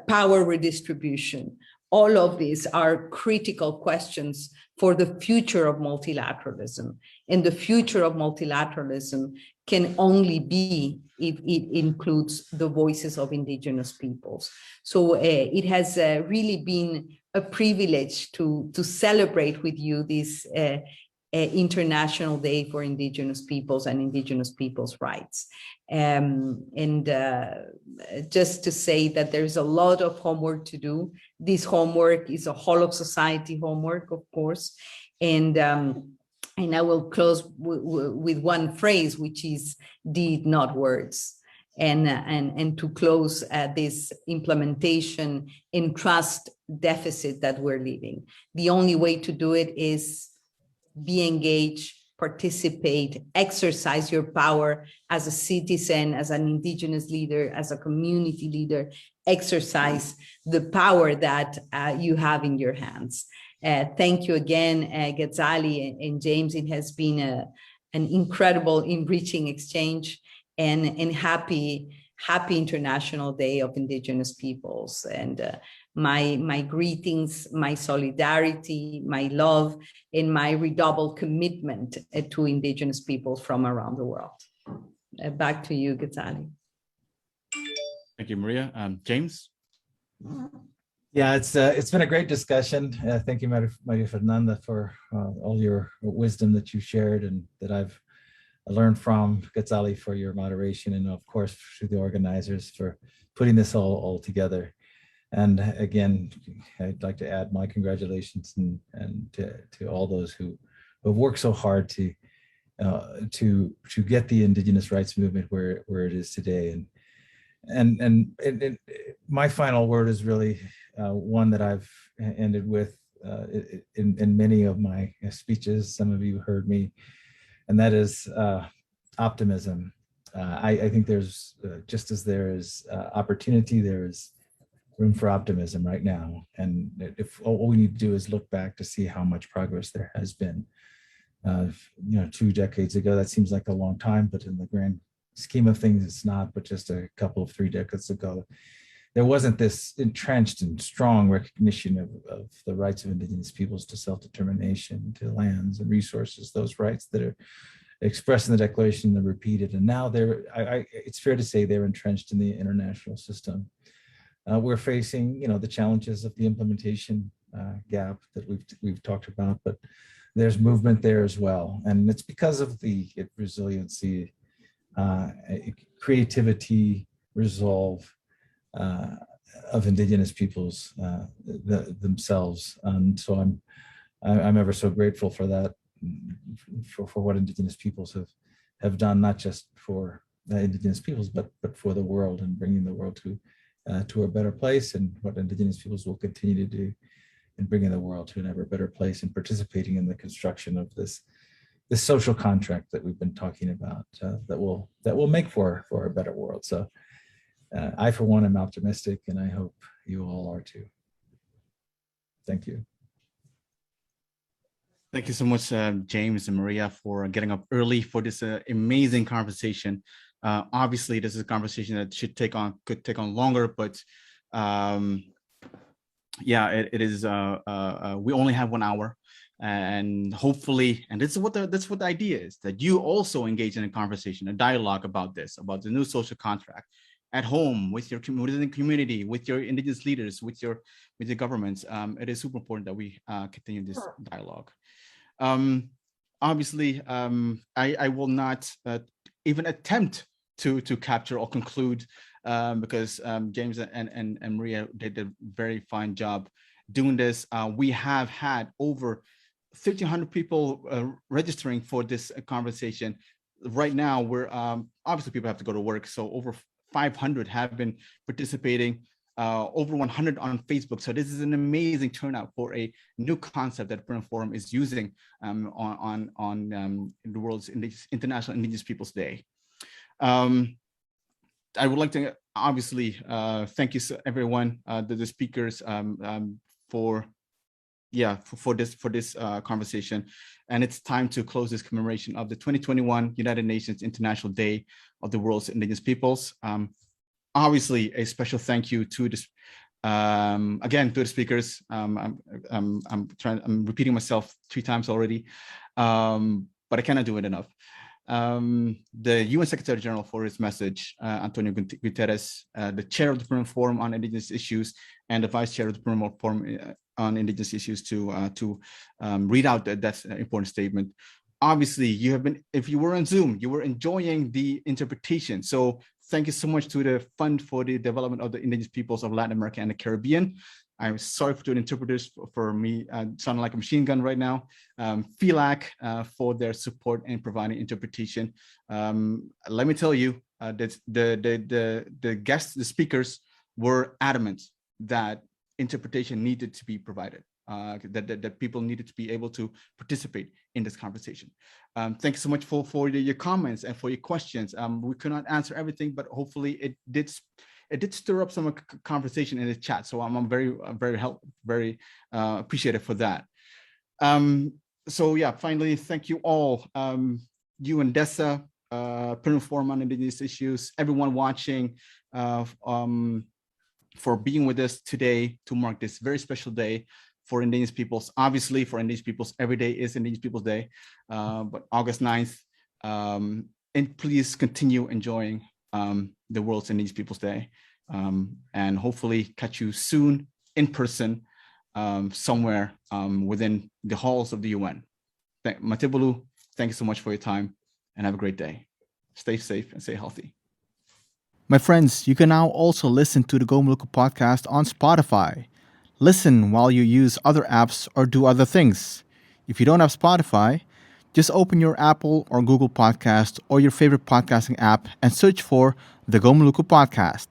[SPEAKER 7] power redistribution. All of these are critical questions for the future of multilateralism. And the future of multilateralism can only be if it includes the voices of indigenous peoples. So it has really been a privilege to celebrate with you this International Day for Indigenous Peoples and Indigenous Peoples' Rights. Just to say that there's a lot of homework to do. This homework is a whole of society homework, of course. And I will close with one phrase, which is deed, not words. And to close this implementation in trust deficit that we're living. The only way to do it is be engaged, participate, exercise your power as a citizen, as an indigenous leader, as a community leader, exercise the power that you have in your hands. Thank you again, Ghazali and James. It has been an incredible, enriching exchange, and happy International Day of Indigenous Peoples. And my greetings, my solidarity, my love, and my redoubled commitment to Indigenous peoples from around the world. Back to you, Ghazali.
[SPEAKER 1] Thank you, Maria. James?
[SPEAKER 8] Yeah, it's been a great discussion. Thank you, Maria Fernanda, for all your wisdom that you shared and that I've learned from. Gazali, for your moderation, and of course to the organizers for putting this all together. And again, I'd like to add my congratulations and to all those who have worked so hard to get the Indigenous rights movement where it is today. And my final word is really one that I've ended with in many of my speeches. Some of you heard me, and that is optimism. I think there's just as there is opportunity, there is room for optimism right now. And if all we need to do is look back to see how much progress there has been. 2 decades ago, that seems like a long time, but in the grand scheme of things, it's not. But just a couple of 3 decades ago, there wasn't this entrenched and strong recognition of the rights of Indigenous peoples to self-determination, to lands and resources, those rights that are expressed in the Declaration and repeated. And now it's fair to say they're entrenched in the international system. We're facing, the challenges of the implementation gap that we've talked about, but there's movement there as well. And it's because of the resiliency, creativity, resolve of Indigenous peoples themselves. And so I'm ever so grateful for that, for what Indigenous peoples have done, not just for Indigenous peoples, but for the world, and bringing the world to a better place, and what Indigenous peoples will continue to do in bringing the world to an ever better place, and participating in the construction of this social contract that we've been talking about, that will make for a better world. So I, for one, am optimistic, and I hope you all are too. Thank you.
[SPEAKER 1] Thank you so much, James and Maria, for getting up early for this amazing conversation. Obviously, this is a conversation that could take on longer, but yeah, it is. We only have 1 hour, and hopefully, and that's what the idea is, that you also engage in a conversation, a dialogue about the new social contract at home, with your community, with your Indigenous leaders, with your governments. It is super important that we continue this dialogue. Obviously, I will not even attempt to capture or conclude, because James and Maria did a very fine job doing this. We have had over 1,500 people registering for this conversation. Right now, we're obviously people have to go to work, so over 500 have been participating, over 100 on Facebook. So this is an amazing turnout for a new concept that Print Forum is using on the world's International Indigenous Peoples Day. I would like to obviously thank you everyone, the speakers, for this conversation. And it's time to close this commemoration of the 2021 United Nations International Day of the World's Indigenous Peoples. Obviously, a special thank you to this, again, to the speakers. I'm repeating myself 3 times already, but I cannot do it enough. The UN Secretary General for his message, Antonio Guterres, the chair of the Permanent Forum on Indigenous Issues, and the vice chair of the Permanent Forum on Indigenous Issues to read out that important statement. Obviously, you have been, if you were on Zoom, you were enjoying the interpretation. So thank you so much to the Fund for the Development of the Indigenous Peoples of Latin America and the Caribbean. I'm sorry to the interpreters for me sounding like a machine gun right now. FELAC for their support in providing interpretation. Let me tell you that the guests, the speakers, were adamant that interpretation needed to be provided, that people needed to be able to participate in this conversation. Thank you so much for your comments and for your questions. We could not answer everything, but hopefully it did stir up some conversation in the chat. So I'm very appreciative for that. So yeah, finally, thank you all. You and Dessa, Permanent Forum on Indigenous Issues, everyone watching, for being with us today to mark this very special day for Indigenous peoples. Obviously, for Indigenous peoples, every day is Indigenous Peoples Day, but August 9th, and please continue enjoying the World's Indigenous Peoples Day, and hopefully catch you soon in person somewhere within the halls of the UN. Matibulu, thank you so much for your time and have a great day. Stay safe and stay healthy.
[SPEAKER 9] My friends, you can now also listen to the Gomuku podcast on Spotify. Listen while you use other apps or do other things. If you don't have Spotify, just open your Apple or Google podcast or your favorite podcasting app and search for the Gomuku podcast.